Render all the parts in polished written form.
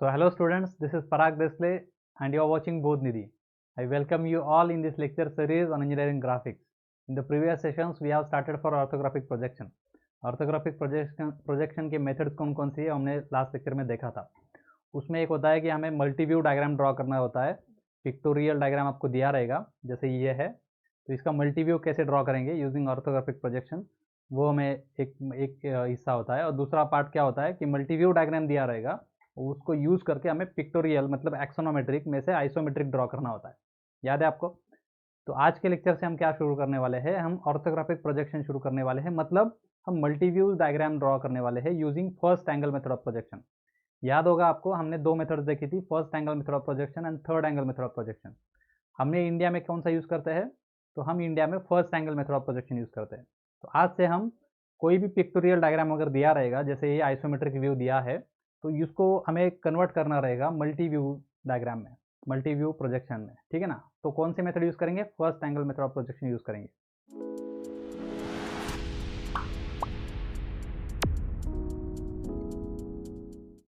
So hello students, this is Parag Desle and you are watching Bodhnidhi. I welcome you all in this lecture series on engineering graphics. In the previous sessions we have started for orthographic projection. Orthographic projection के methods कौन कौन सी है हमने last lecture में देखा था। उसमें एक होता है कि हमें मल्टी व्यू डायग्राम ड्रॉ करना होता है। पिक्टोरियल डायग्राम आपको दिया रहेगा, जैसे ये है, तो इसका मल्टी व्यू कैसे ड्रॉ करेंगे यूजिंग ऑर्थोग्राफिक प्रोजेक्शन, वो हमें एक हिस्सा होता है। और दूसरा पार्ट क्या होता है कि मल्टी व्यू डायग्राम दिया रहेगा, उसको यूज करके हमें पिक्टोरियल मतलब एक्सोनोमेट्रिक में से आइसोमेट्रिक ड्रॉ करना होता है। याद है आपको? तो आज के लेक्चर से हम क्या शुरू करने वाले हैं, हम ऑर्थोग्राफिक प्रोजेक्शन शुरू करने वाले हैं। मतलब हम मल्टी व्यू डायग्राम ड्रॉ करने वाले हैं using first angle method of projection. याद होगा आपको, हमने दो मेथड्स देखी थी, first angle method of projection and third angle method of projection. हमने इंडिया में कौन सा यूज करते हैं, तो हम इंडिया में first angle method of projection use करते हैं। तो आज से हम कोई भी पिक्टोरियल डायग्राम अगर दिया रहेगा, जैसे ये आइसोमेट्रिक व्यू दिया है, तो इसको हमें कन्वर्ट करना रहेगा मल्टी व्यू डायग्राम में, मल्टी व्यू प्रोजेक्शन में, ठीक है ना। तो कौन सी मेथड यूज करेंगे, first angle method of projection use करेंगे।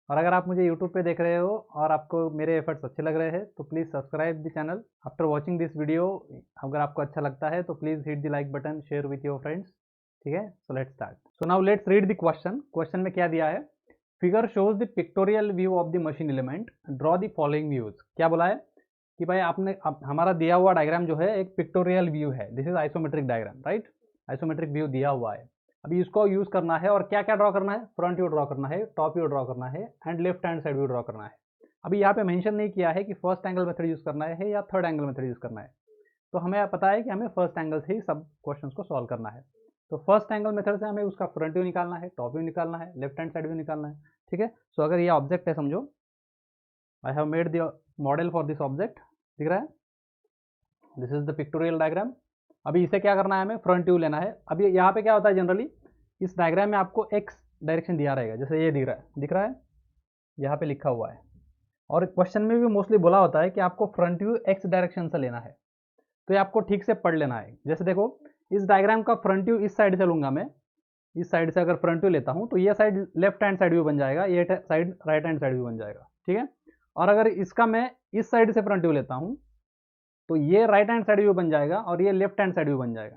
और अगर आप मुझे YouTube पे देख रहे हो और आपको मेरे एफर्ट्स अच्छे लग रहे हैं तो please subscribe the channel. After watching this video, अगर आपको अच्छा लगता है तो please hit the like button, share with your friends, ठीक है। So let's start. So now let's read the question. Question में क्या दिया है, figure shows the pictorial view of the machine element, draw the following views. क्या बोला है कि भाई आपने हमारा दिया हुआ डायग्राम जो है एक पिक्टोरियल व्यू है, this is isometric diagram, right. Isometric view दिया हुआ है, अभी इसको यूज करना है और क्या क्या ड्रॉ करना है, फ्रंट व्यू ड्रॉ करना है, टॉप व्यू ड्रॉ करना है and left hand side view draw करना है। अभी यहाँ पे मेंशन नहीं किया है कि फर्स्ट एंगल मेथड यूज करना है या थर्ड एंगल मेथड यूज करना है, तो हमें पता है कि हमें फर्स्ट एंगल से ही सब क्वेश्चंस को सॉल्व करना है। तो फर्स्ट एंगल मेथड से हमें उसका फ्रंट व्यू निकालना है, टॉप व्यू निकालना है, लेफ्ट हैंड साइड व्यू निकालना है, ठीक है। सो अगर ये ऑब्जेक्ट है, समझो I have made the model for this object, दिख रहा है, this is the pictorial diagram. अभी इसे क्या करना है, हमें फ्रंट व्यू लेना है। अभी यहाँ पे क्या होता है, जनरली इस डायग्राम में आपको एक्स डायरेक्शन दिया रहेगा, जैसे ये दिख रहा है, यहाँ पे लिखा हुआ है। और क्वेश्चन में भी मोस्टली बोला होता है कि आपको फ्रंट व्यू एक्स डायरेक्शन से लेना है, तो ये आपको ठीक से पढ़ लेना है। जैसे देखो, इस डायग्राम का फ्रंट व्यू इस साइड से लूंगा मैं, इस साइड से अगर फ्रंट व्यू लेता हूँ तो ये side left hand side view बन जाएगा, ये side right hand side view बन जाएगा, ठीक है। और अगर इसका मैं इस साइड से फ्रंट व्यू लेता हूँ तो ये राइट हैंड साइड व्यू बन जाएगा और ये लेफ्ट हैंड साइड व्यू बन जाएगा।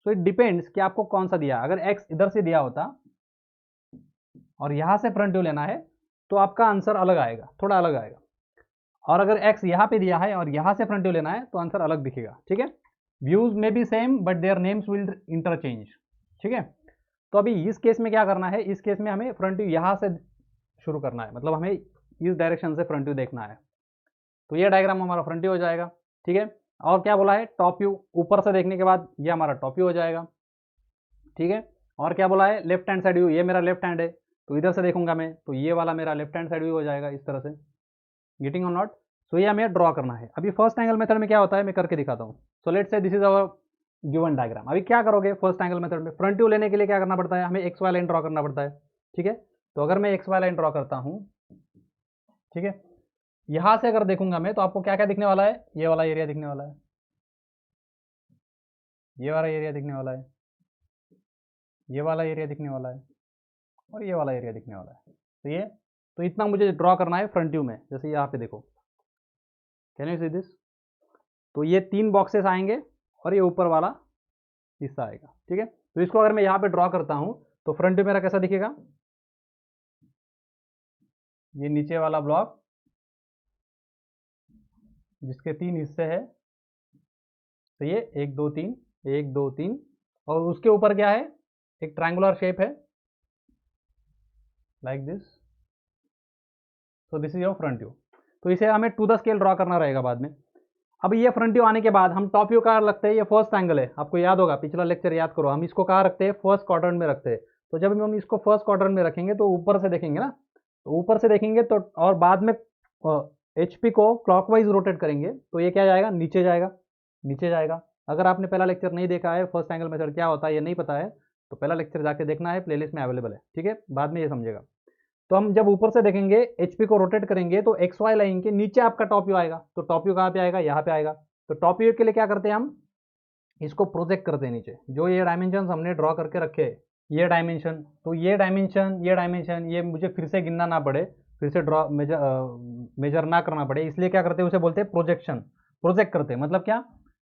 सो इट डिपेंड्स कि आपको कौन सा दिया। अगर एक्स इधर से दिया होता और यहां से फ्रंट व्यू लेना है तो आपका आंसर अलग आएगा, थोड़ा अलग आएगा। और अगर एक्स यहाँ पे दिया है और यहां से फ्रंट व्यू लेना है तो आंसर अलग दिखेगा, ठीक है। व्यूज में B same but their names will interchange, ठीक है। तो अभी इस केस में क्या करना है, इस केस में हमें फ्रंट व्यू यहां से शुरू करना है, मतलब हमें इस डायरेक्शन से फ्रंट व्यू देखना है। तो ये डायग्राम हमारा फ्रंट व्यू हो जाएगा, ठीक है। और क्या बोला है, टॉप व्यू, ऊपर से देखने के बाद ये हमारा टॉप व्यू हो जाएगा, ठीक है। और क्या बोला है, लेफ्ट हैंड साइड व्यू, ये मेरा लेफ्ट हैंड है तो इधर से देखूंगा मैं तो ये वाला मेरा लेफ्ट हैंड साइड व्यू हो जाएगा, इस तरह से। गेटिंग और नॉट? सो ये हमें ड्रॉ करना है। अभी फर्स्ट एंगल मेथड में क्या होता है, मैं करके दिखाता हूँ। So let's say this is our given diagram. अभी क्या करोगे, फर्स्ट एंगल मेथड में फ्रंट व्यू लेने के लिए क्या करना पड़ता है, हमें एक्स वाई लाइन ड्रॉ करना पड़ता है, ठीक है। तो अगर मैं एक्स वाई लाइन ड्रॉ करता हूँ, ठीक है, यहां से अगर देखूंगा मैं तो आपको क्या क्या दिखने वाला है, ये वाला एरिया दिखने वाला है, ये वाला एरिया दिखने वाला है, ये वाला एरिया दिखने वाला है और ये वाला एरिया दिखने वाला है। तो ये, तो इतना मुझे ड्रॉ करना है फ्रंट व्यू में। जैसे यहाँ पे देखो, कैन यू सी दिस, तो ये तीन बॉक्सेस आएंगे और ये ऊपर वाला हिस्सा आएगा, ठीक है। तो इसको अगर मैं यहाँ पे ड्रॉ करता हूँ तो फ्रंट व्यू मेरा कैसा दिखेगा, ये नीचे वाला ब्लॉक जिसके तीन हिस्से हैं, तो ये एक दो तीन, एक दो तीन, और उसके ऊपर क्या है, एक ट्रायंगुलर शेप है like this. So this is your front view. तो इसे हमें टू द स्केल ड्रॉ करना रहेगा बाद में। अब ये फ्रंट व्यू आने के बाद हम टॉप व्यू कहाँ रखते हैं, ये फर्स्ट एंगल है, आपको याद होगा, पिछला लेक्चर याद करो, हम इसको कहाँ रखते हैं, फर्स्ट क्वाड्रेंट में रखते हैं। तो जब हम इसको फर्स्ट क्वाड्रेंट में रखेंगे तो ऊपर से देखेंगे ना, तो ऊपर से देखेंगे तो, और बाद में HP को क्लॉकवाइज रोटेट करेंगे तो ये क्या जाएगा, नीचे जाएगा, नीचे जाएगा। अगर आपने पहला लेक्चर नहीं देखा है, फर्स्ट एंगल मेथड क्या होता है ये नहीं पता है, तो पहला लेक्चर जाके देखना है, प्लेलिस्ट में अवेलेबल है, ठीक है, बाद में ये समझेगा। तो हम जब ऊपर से देखेंगे, HP को रोटेट करेंगे तो XY लाइन के नीचे आपका टॉप व्यू आएगा। तो टॉप व्यू कहाँ पे आएगा, यहाँ पे आएगा। तो टॉप व्यू के लिए क्या करते हैं, हम इसको प्रोजेक्ट करते हैं नीचे, जो ये डायमेंशन हमने ड्रॉ करके रखे, ये डायमेंशन, तो ये डायमेंशन, ये डायमेंशन, ये मुझे फिर से गिनना ना पड़े, फिर से ड्रॉ मेजर ना करना पड़े, इसलिए क्या करते हैं, उसे बोलते हैं प्रोजेक्शन। प्रोजेक्ट करते हैं मतलब क्या,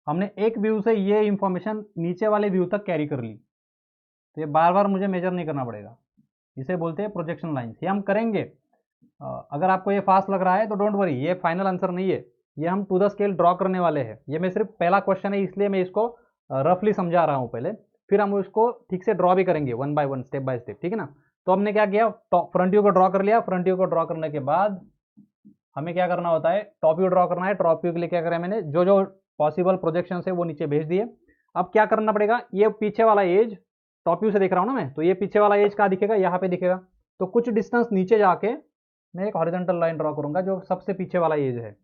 हमने एक व्यू से ये इंफॉर्मेशन नीचे वाले व्यू तक कैरी कर ली, तो ये बार बार मुझे मेजर नहीं करना पड़ेगा, इसे बोलते हैं प्रोजेक्शन लाइन्स। ये हम करेंगे। अगर आपको ये फास्ट लग रहा है तो डोंट वरी, ये फाइनल आंसर नहीं है, ये हम टू द स्केल ड्रॉ करने वाले हैं। ये मैं सिर्फ पहला क्वेश्चन है इसलिए मैं इसको रफली समझा रहा हूँ पहले, फिर हम उसको ठीक से ड्रॉ भी करेंगे one by one, step by step, ठीक है ना। तो हमने क्या किया, फ्रंट व्यू को ड्रॉ कर लिया। फ्रंट व्यू को ड्रॉ करने के बाद हमें क्या करना होता है, टॉप व्यू ड्रॉ करना है। टॉप व्यू के लिए क्या करें, मैंने जो जो पॉसिबल प्रोजेक्शन है वो नीचे भेज दिए। अब क्या करना पड़ेगा, ये पीछे वाला एज टॉप व्यू से देख रहा हूँ ना मैं, तो ये पीछे वाला एज कहाँ दिखेगा, यहाँ पे दिखेगा। तो कुछ डिस्टेंस नीचे जाके मैं एक हॉरिजॉन्टल लाइन ड्रॉ करूंगा जो सबसे पीछे वाला एज है,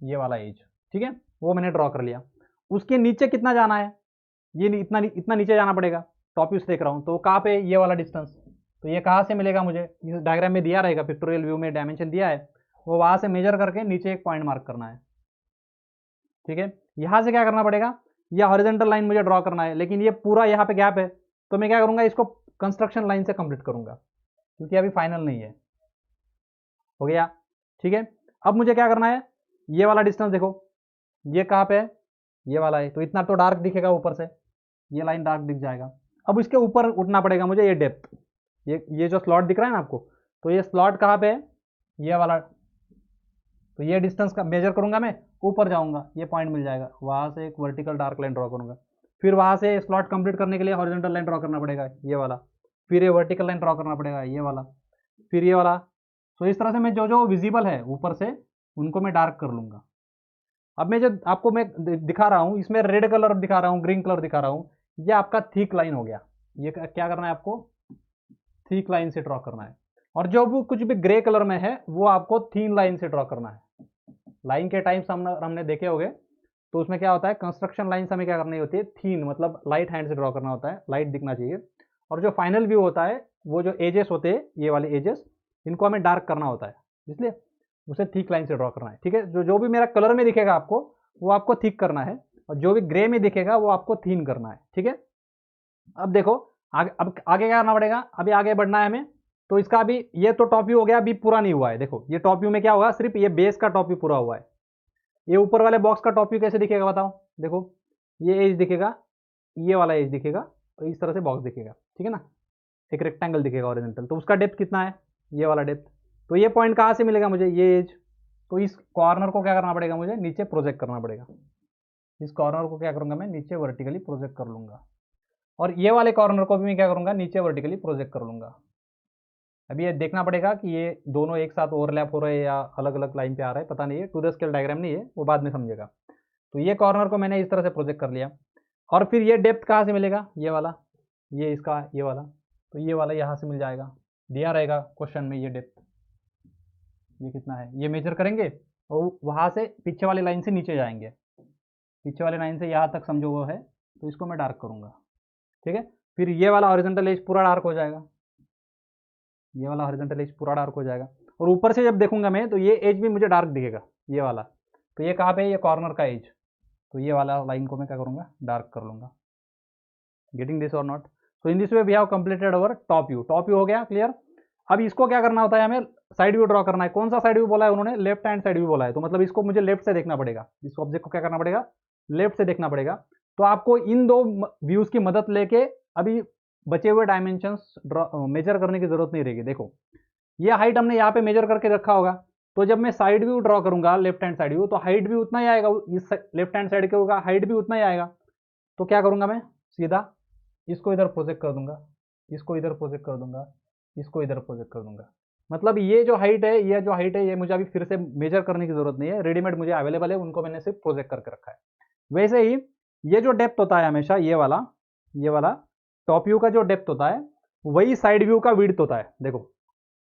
ये वाला एज, ठीक है, वो मैंने ड्रॉ कर लिया। उसके नीचे कितना जाना है, ये इतना इतना नीचे जाना पड़ेगा। टॉप व्यू से देख रहा हूँ तो कहाँ पे, ये वाला डिस्टेंस, तो ये कहाँ से मिलेगा मुझे, इस डायग्राम में दिया रहेगा, पिक्टोरियल व्यू में डायमेंशन दिया है, वो वहां से मेजर करके नीचे एक पॉइंट मार्क करना है, ठीक है। यहां से क्या करना पड़ेगा, यह हॉरिजॉन्टल लाइन मुझे ड्रॉ करना है, लेकिन ये पूरा यहाँ पे गैप है, तो मैं क्या करूंगा, इसको कंस्ट्रक्शन लाइन से कंप्लीट करूंगा, क्योंकि अभी फाइनल नहीं है। हो गया, ठीक है। अब मुझे क्या करना है, ये वाला डिस्टेंस देखो, ये कहाँ पे है, ये वाला है, तो इतना तो डार्क दिखेगा ऊपर से, ये लाइन डार्क दिख जाएगा। अब इसके ऊपर उठना पड़ेगा मुझे, ये डेप्थ, ये जो स्लॉट दिख रहा है ना आपको, तो ये स्लॉट कहाँ पे है, ये वाला, तो ये डिस्टेंस का मेजर करूंगा मैं, ऊपर जाऊंगा, ये पॉइंट मिल जाएगा, वहां से एक वर्टिकल डार्क लाइन ड्रॉ करूंगा। फिर वहां से स्लॉट कंप्लीट करने के लिए हॉरिजॉन्टल लाइन ड्रॉ करना पड़ेगा, ये वाला, फिर ये वर्टिकल लाइन ड्रॉ करना पड़ेगा, ये वाला, फिर ये वाला। तो इस तरह से मैं जो जो विजिबल है ऊपर से उनको मैं डार्क कर लूंगा। अब मैं जो आपको मैं दिखा रहा हूँ, इसमें रेड कलर दिखा रहा हूँ, ग्रीन कलर दिखा रहा हूँ, ये आपका थिक लाइन हो गया। ये क्या करना है आपको, थिक लाइन से ड्रॉ करना है। और जो भी कुछ भी ग्रे कलर में है वो आपको थीन लाइन से ड्रॉ करना है। लाइन के टाइम्स हमने देखे होंगे, तो उसमें क्या होता है, कंस्ट्रक्शन लाइन हमें क्या करनी होती है, थीन, मतलब लाइट हैंड से ड्रॉ करना होता है, लाइट दिखना चाहिए। और जो फाइनल व्यू होता है, वो जो एजेस होते हैं, ये वाले एजेस, इनको हमें डार्क करना होता है, इसलिए उसे थिक लाइन से ड्रॉ करना है, ठीक है। जो जो भी मेरा कलर में दिखेगा आपको, वो आपको थिक करना है, और जो भी ग्रे में दिखेगा वो आपको थीन करना है, ठीक है। अब देखो अब आगे क्या करना पड़ेगा, अभी आगे बढ़ना है हमें। तो इसका अभी ये तो टॉप व्यू हो गया, अभी पूरा नहीं हुआ है। देखो ये टॉप व्यू में क्या होगा, सिर्फ ये बेस का टॉप व्यू पूरा हुआ है। ये ऊपर वाले बॉक्स का टॉप व्यू कैसे दिखेगा बताओ, देखो ये एज दिखेगा, ये वाला एज दिखेगा, तो इस तरह से बॉक्स दिखेगा, ठीक है ना, एक रेक्टेंगल दिखेगा हॉरिजॉन्टल। तो उसका डेप्थ कितना है, ये वाला डेप्थ। तो ये पॉइंट कहाँ से मिलेगा मुझे, ये एज, तो इस कॉर्नर को क्या करना पड़ेगा मुझे, नीचे प्रोजेक्ट करना पड़ेगा। इस कॉर्नर को क्या करूंगा मैं, नीचे वर्टिकली प्रोजेक्ट कर लूंगा, और ये वाले कॉर्नर को भी मैं क्या करूंगा, नीचे वर्टिकली प्रोजेक्ट कर लूंगा। अभी ये देखना पड़ेगा कि ये दोनों एक साथ ओवरलैप हो रहे हैं या अलग अलग लाइन पे आ रहा है, पता नहीं है, टू द स्केल डायग्राम नहीं है, वो बाद में समझेगा। तो ये कॉर्नर को मैंने इस तरह से प्रोजेक्ट कर लिया, और फिर ये डेप्थ कहाँ से मिलेगा, ये वाला, ये इसका ये वाला, तो ये वाला यहाँ से मिल जाएगा, दिया रहेगा क्वेश्चन में, ये डेप्थ, ये कितना है, ये मेजर करेंगे, और वहाँ से पीछे वाली लाइन से नीचे जाएंगे, पीछे वाली लाइन से यहाँ तक समझो वो है, तो इसको मैं डार्क करूँगा, ठीक है। फिर ये वाला हॉरिजॉन्टल एज पूरा डार्क हो जाएगा, ये वाला हॉरिजॉन्टल एज पूरा डार्क हो जाएगा, और ऊपर से जब देखूंगा मैं तो ये एज भी मुझे डार्क दिखेगा, ये वाला। तो ये कहाँ पे है, ये कॉर्नर का एज, तो ये वाला लाइन को मैं क्या करूँगा, डार्क कर लूँगा। गेटिंग दिस और not. So in this way we have completed our top view. Top view हो गया क्लियर। अब इसको क्या करना होता है, हमें साइड व्यू ड्रॉ करना है। कौन सा साइड व्यू बोला है उन्होंने, लेफ्ट हैंड साइड व्यू बोला है, तो मतलब इसको मुझे लेफ्ट से देखना पड़ेगा, इस ऑब्जेक्ट को क्या करना पड़ेगा, लेफ्ट से देखना पड़ेगा। तो आपको इन दो व्यूज की मदद लेके अभी बचे हुए डायमेंशंस मेजर करने की जरूरत नहीं रहेगी। देखो ये हाइट हमने यहाँ पे मेजर करके रखा होगा, तो जब मैं साइड व्यू ड्रॉ करूंगा, लेफ्ट हैंड साइड व्यू, तो हाइट भी उतना ही आएगा, इस लेफ्ट हैंड साइड के होगा, हाइट भी उतना ही आएगा। तो क्या करूंगा मैं, सीधा इसको इधर प्रोजेक्ट कर दूंगा, इसको इधर प्रोजेक्ट कर दूंगा, इसको इधर प्रोजेक्ट कर दूंगा। मतलब ये जो हाइट है, ये जो हाइट है, ये मुझे अभी फिर से मेजर करने की जरूरत नहीं है, रेडीमेड मुझे अवेलेबल है, उनको मैंने सिर्फ प्रोजेक्ट करके रखा है। वैसे ही ये जो डेप्थ होता है हमेशा, ये वाला टॉप व्यू का जो डेप्थ होता है, वही साइड व्यू का विड्थ होता है। देखो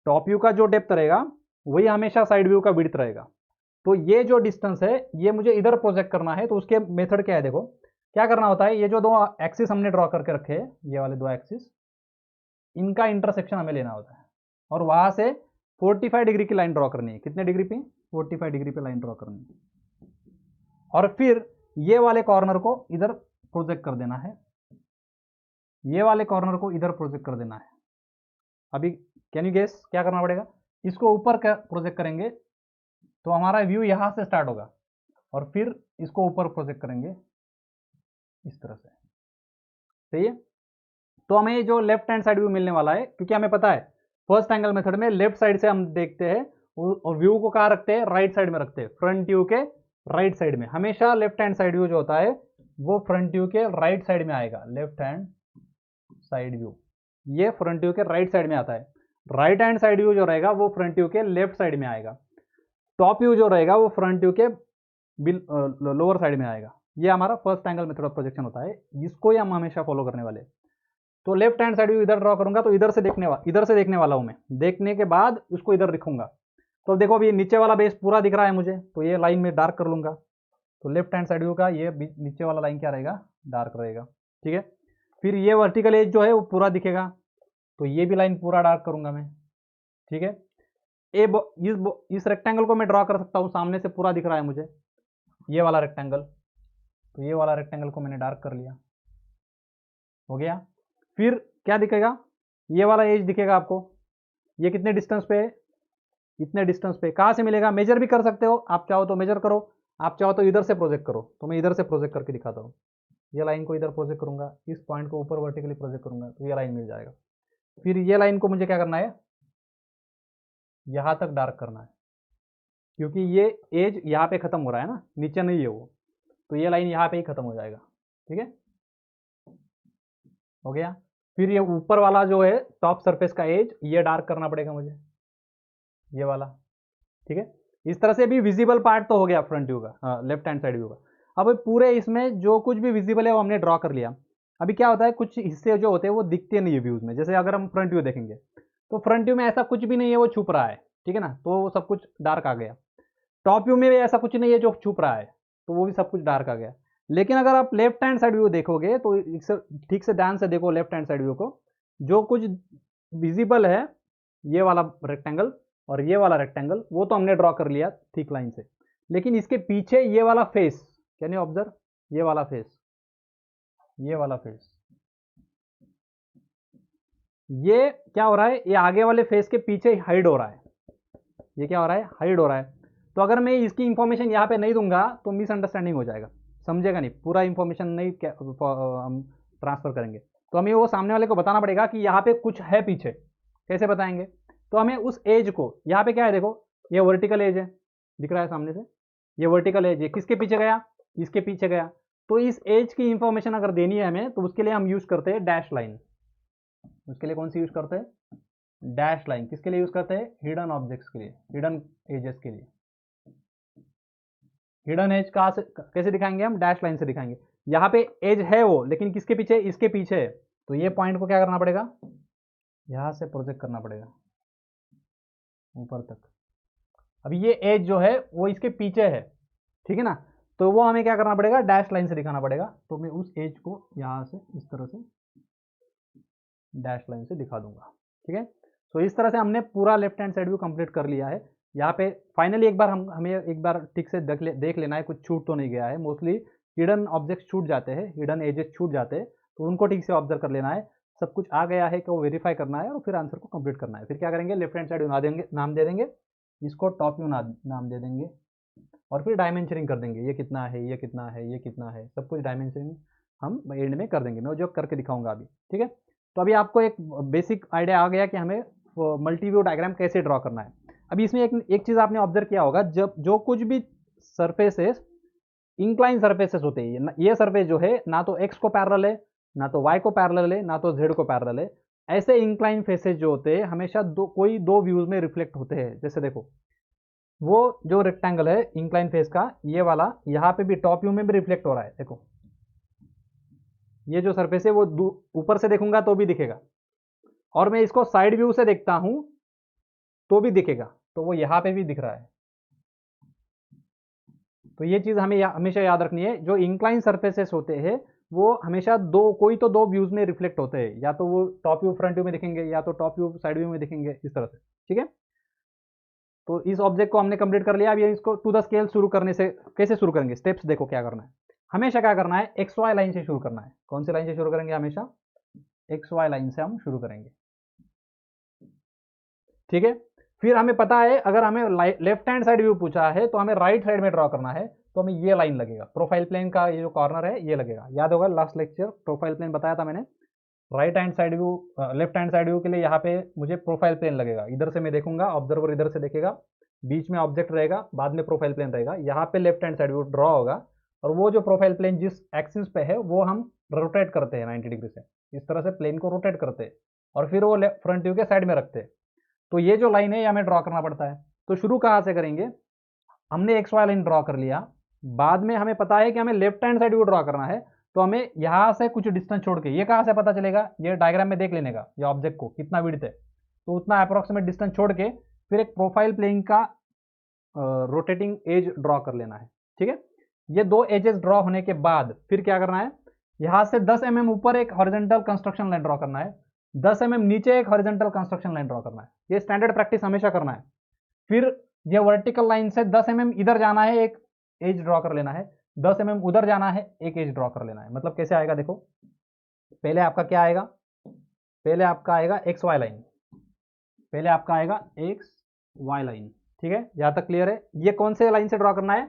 टॉप व्यू का जो डेप्थ रहेगा वही हमेशा साइड व्यू का विड्थ रहेगा। तो ये जो डिस्टेंस है ये मुझे इधर प्रोजेक्ट करना है, तो उसके मेथड क्या है, देखो क्या करना होता है, ये जो दो एक्सिस हमने ड्रॉ करके रखे हैं, ये वाले दो एक्सिस, इनका इंटरसेक्शन हमें लेना होता है, और वहां से 45 डिग्री की लाइन ड्रॉ करनी है। कितने डिग्री पे, 45 डिग्री पे लाइन ड्रॉ करनी है, और फिर ये वाले कॉर्नर को इधर प्रोजेक्ट कर देना है, ये वाले कॉर्नर को इधर प्रोजेक्ट कर देना है। अभी कैन यू गेस क्या करना पड़ेगा, इसको ऊपर प्रोजेक्ट करेंगे तो हमारा व्यू यहाँ से स्टार्ट होगा और फिर इसको ऊपर प्रोजेक्ट करेंगे इस तरह से। सही है। तो हमें जो लेफ्ट हैंड साइड व्यू मिलने वाला है, क्योंकि हमें पता है फर्स्ट एंगल मेथड में लेफ्ट साइड से हम देखते हैं और व्यू को कहाँ रखते हैं, राइट साइड में रखते हैं, फ्रंट व्यू के राइट साइड में। हमेशा लेफ्ट हैंड साइड व्यू जो होता है वो फ्रंट व्यू के राइट साइड में आएगा। लेफ्ट हैंड साइड व्यू ये फ्रंट व्यू के राइट साइड में आता है। राइट हैंड साइड व्यू जो रहेगा वो फ्रंट व्यू के लेफ्ट साइड में आएगा। टॉप व्यू जो रहेगा वो फ्रंट व्यू के लोअर साइड में आएगा। ये हमारा first angle method of projection होता है, इसको ही हम हमेशा फॉलो करने वाले। तो लेफ्ट हैंड साइड व्यू इधर ड्रॉ करूंगा तो इधर से देखने वाला हूं मैं। देखने के बाद उसको इधर लिखूंगा। तो देखो अभी नीचे वाला बेस पूरा दिख रहा है मुझे, तो ये लाइन में डार्क कर लूंगा। तो लेफ्ट हैंड साइड व्यू का ये नीचे वाला लाइन क्या रहेगा, डार्क रहेगा। ठीक है। फिर ये वर्टिकल एज जो है वो पूरा दिखेगा, तो ये भी लाइन पूरा डार्क करूंगा मैं। ठीक है। इस रेक्टेंगल को मैं ड्रॉ कर सकता हूँ, सामने से पूरा दिख रहा है मुझे ये वाला रेक्टेंगल, तो ये वाला रेक्टेंगल को मैंने डार्क कर लिया, हो गया। फिर क्या दिखेगा, ये वाला एज दिखेगा आपको। ये कितने डिस्टेंस पे है, इतने डिस्टेंस पे। कहाँ से मिलेगा, मेजर भी कर सकते हो, आप चाहो तो मेजर करो, आप चाहो तो इधर से प्रोजेक्ट करो। तो मैं इधर से प्रोजेक्ट करके दिखाता हूँ। ये लाइन को इधर प्रोजेक्ट करूंगा, इस पॉइंट को ऊपर वर्टिकली प्रोजेक्ट करूंगा, तो ये लाइन मिल जाएगा। फिर ये लाइन को मुझे क्या करना है, यहाँ तक डार्क करना है, क्योंकि ये एज यहाँ पे खत्म हो रहा है ना, नीचे नहीं है वो, तो ये लाइन यहाँ पे ही खत्म हो जाएगा। ठीक है, हो गया। फिर ये ऊपर वाला जो है टॉप सरफेस का एज, ये डार्क करना पड़ेगा मुझे, ये वाला। ठीक है। इस तरह से भी विजिबल पार्ट तो हो गया फ्रंट व्यू का, लेफ्ट हैंड साइड व्यू का। अब पूरे इसमें जो कुछ भी विजिबल है वो हमने ड्रॉ कर लिया। अभी क्या होता है, कुछ हिस्से जो होते हैं वो दिखते नहीं है व्यूज में। जैसे अगर हम फ्रंट व्यू देखेंगे तो फ्रंट व्यू में ऐसा कुछ भी नहीं है, वो छुप रहा है। ठीक है ना, तो वो सब कुछ डार्क आ गया। टॉप व्यू में भी ऐसा कुछ नहीं है जो छुप रहा है, तो वो भी सब कुछ डार्क आ गया। लेकिन अगर आप लेफ्ट हैंड साइड व्यू देखोगे तो ठीक से ध्यान से देखो लेफ्ट हैंड साइड व्यू को, जो कुछ विजिबल है ये वाला रेक्टेंगल और ये वाला रेक्टेंगल वो तो हमने ड्रॉ कर लिया थिक लाइन से, लेकिन इसके पीछे ये वाला फेस, कैन यू ऑब्जर्व, ये वाला फेस, ये वाला फेस, ये क्या हो रहा है, ये आगे वाले फेस के पीछे हाइड हो रहा है। ये क्या हो रहा है, हाइड हो रहा है। तो अगर मैं इसकी इंफॉर्मेशन यहाँ पे नहीं दूंगा तो मिसअंडरस्टैंडिंग हो जाएगा, समझेगा नहीं, पूरा इंफॉर्मेशन नहीं हम ट्रांसफर करेंगे। तो हमें वो सामने वाले को बताना पड़ेगा कि यहाँ पे कुछ है पीछे। कैसे बताएंगे, तो हमें उस एज को, यहाँ पे क्या है देखो, ये वर्टिकल एज है, दिख रहा है सामने से, ये वर्टिकल एज है, किसके पीछे गया, इसके पीछे गया। तो इस एज की इंफॉर्मेशन अगर देनी है हमें, तो उसके लिए हम यूज करते हैं डैश लाइन। उसके लिए कौन सी यूज करते हैं, डैश लाइन। किसके लिए यूज करते हैं, हिडन ऑब्जेक्ट्स के लिए, हिडन एजेस के लिए। हिडन एज कहाँ से कैसे दिखाएंगे हम, डैश लाइन से दिखाएंगे। यहाँ पे एज है वो, लेकिन किसके पीछे, इसके पीछे है। तो ये पॉइंट को क्या करना पड़ेगा, यहाँ से प्रोजेक्ट करना पड़ेगा ऊपर तक। अभी ये एज जो है वो इसके पीछे है, ठीक है ना, तो वो हमें क्या करना पड़ेगा, डैश लाइन से दिखाना पड़ेगा। तो मैं उस एज को यहाँ से इस तरह से डैश लाइन से दिखा दूंगा। ठीक है। तो इस तरह से हमने पूरा left hand side view complete कर लिया है। यहाँ पे फाइनली एक बार हमें एक बार ठीक से देख लेना है, कुछ छूट तो नहीं गया है। मोस्टली हिडन ऑब्जेक्ट छूट जाते हैं, हिडन एजेस छूट जाते हैं, तो उनको ठीक से ऑब्जर्व कर लेना है। सब कुछ आ गया है कि वो वेरीफाई करना है और फिर आंसर को कंप्लीट करना है। फिर क्या करेंगे, लेफ्ट हैंड साइड नाम दे देंगे, इसको टॉप व्यू नाम दे देंगे, और फिर डायमेंशनिंग कर देंगे, ये कितना है, ये कितना है, ये कितना है, सब कुछ डायमेंशनिंग हम एंड में कर देंगे। मैं जो करके दिखाऊंगा अभी। ठीक है। तो अभी आपको एक बेसिक आइडिया आ गया कि हमें मल्टी व्यू डायग्राम कैसे ड्रॉ करना है। अभी इसमें एक चीज़ आपने ऑब्जर्व किया होगा, जब जो कुछ भी सरफेसेस इंक्लाइन सरफेसेस होते हैं, ये सरफेस जो है ना तो एक्स को पैरेलल है, ना तो वाई को पैरेलल है, ना तो जेड को पैरेलल है। ऐसे इंक्लाइन फेसेस जो होते हैं हमेशा कोई दो व्यूज में रिफ्लेक्ट होते हैं। जैसे देखो, वो जो रेक्टेंगल है इंक्लाइन फेस का, ये वाला यहाँ पे भी टॉप व्यू में भी रिफ्लेक्ट हो रहा है। देखो, ये जो सरफेस है वो ऊपर से देखूंगा तो भी दिखेगा, और मैं इसको साइड व्यू से देखता हूं तो भी दिखेगा, तो वो यहाँ पे भी दिख रहा है। तो ये चीज हमें हमेशा याद रखनी है, जो इंक्लाइन सरफेसेस होते हैं वो हमेशा कोई तो दो व्यूज में रिफ्लेक्ट होते हैं, या तो वो टॉप व्यू फ्रंट व्यू में दिखेंगे, या तो टॉप व्यू साइड व्यू में दिखेंगे, इस तरह से। ठीक है। तो इस ऑब्जेक्ट को हमने कंप्लीट कर लिया। अब ये इसको टू द स्केल शुरू करने से कैसे शुरू करेंगे, स्टेप्स देखो क्या करना है। हमेशा क्या करना है, एक्स वाई लाइन से शुरू करना है। कौन सी लाइन से शुरू करेंगे, हमेशा एक्स वाई लाइन से हम शुरू करेंगे। ठीक है। फिर हमें पता है अगर हमें लेफ्ट हैंड साइड व्यू पूछा है तो हमें राइट साइड में ड्रॉ करना है, तो हमें ये लाइन लगेगा, प्रोफाइल प्लेन का ये जो कॉर्नर है ये लगेगा। याद होगा लास्ट लेक्चर प्रोफाइल प्लेन बताया था मैंने, right hand side view left hand side view के लिए यहाँ पे मुझे प्रोफाइल प्लेन लगेगा। इधर से मैं देखूंगा, ऑब्जर्वर इधर से देखेगा, बीच में ऑब्जेक्ट रहेगा, बाद में प्रोफाइल प्लेन रहेगा, यहाँ पे left hand side view draw होगा, और वो जो प्रोफाइल प्लेन जिस एक्सिस पे है वो हम रोटेट करते हैं 90 डिग्री से, इस तरह से प्लेन को रोटेट करते हैं और फिर वो फ्रंट व्यू के साइड में रखते हैं। तो ये जो लाइन है ये हमें ड्रॉ करना पड़ता है। तो शुरू कहाँ से करेंगे, हमने एक्स वाई लाइन ड्रॉ कर लिया, बाद में हमें पता है कि हमें left hand side view draw करना है, तो हमें यहाँ से कुछ डिस्टेंस छोड़ के, ये कहाँ से पता चलेगा, ये डायग्राम में देख लेने का, ये ऑब्जेक्ट को कितना विड्थ है, तो उतना अप्रोक्सीमेट डिस्टेंस छोड़ के फिर एक प्रोफाइल प्लेन का रोटेटिंग एज ड्रॉ कर लेना है। ठीक है, ये दो एजेस ड्रॉ होने के बाद फिर क्या करना है, यहाँ से 10 mm ऊपर एक हॉरिजॉन्टल कंस्ट्रक्शन लाइन ड्रॉ करना है, 10 mm नीचे एक हॉरिजॉन्टल कंस्ट्रक्शन लाइन ड्रॉ करना है। ये स्टैंडर्ड प्रैक्टिस हमेशा करना है। फिर ये वर्टिकल लाइन से 10 mm इधर जाना है, एक एज ड्रॉ कर लेना है, 10 mm उधर जाना है, एक एज ड्रॉ कर लेना है। मतलब कैसे आएगा देखो, पहले आपका क्या आएगा, पहले आपका आएगा एक्स वाई लाइन, पहले आपका आएगा एक्स वाई लाइन। ठीक है, यहां तक क्लियर है। ये कौन से लाइन से ड्रॉ करना है,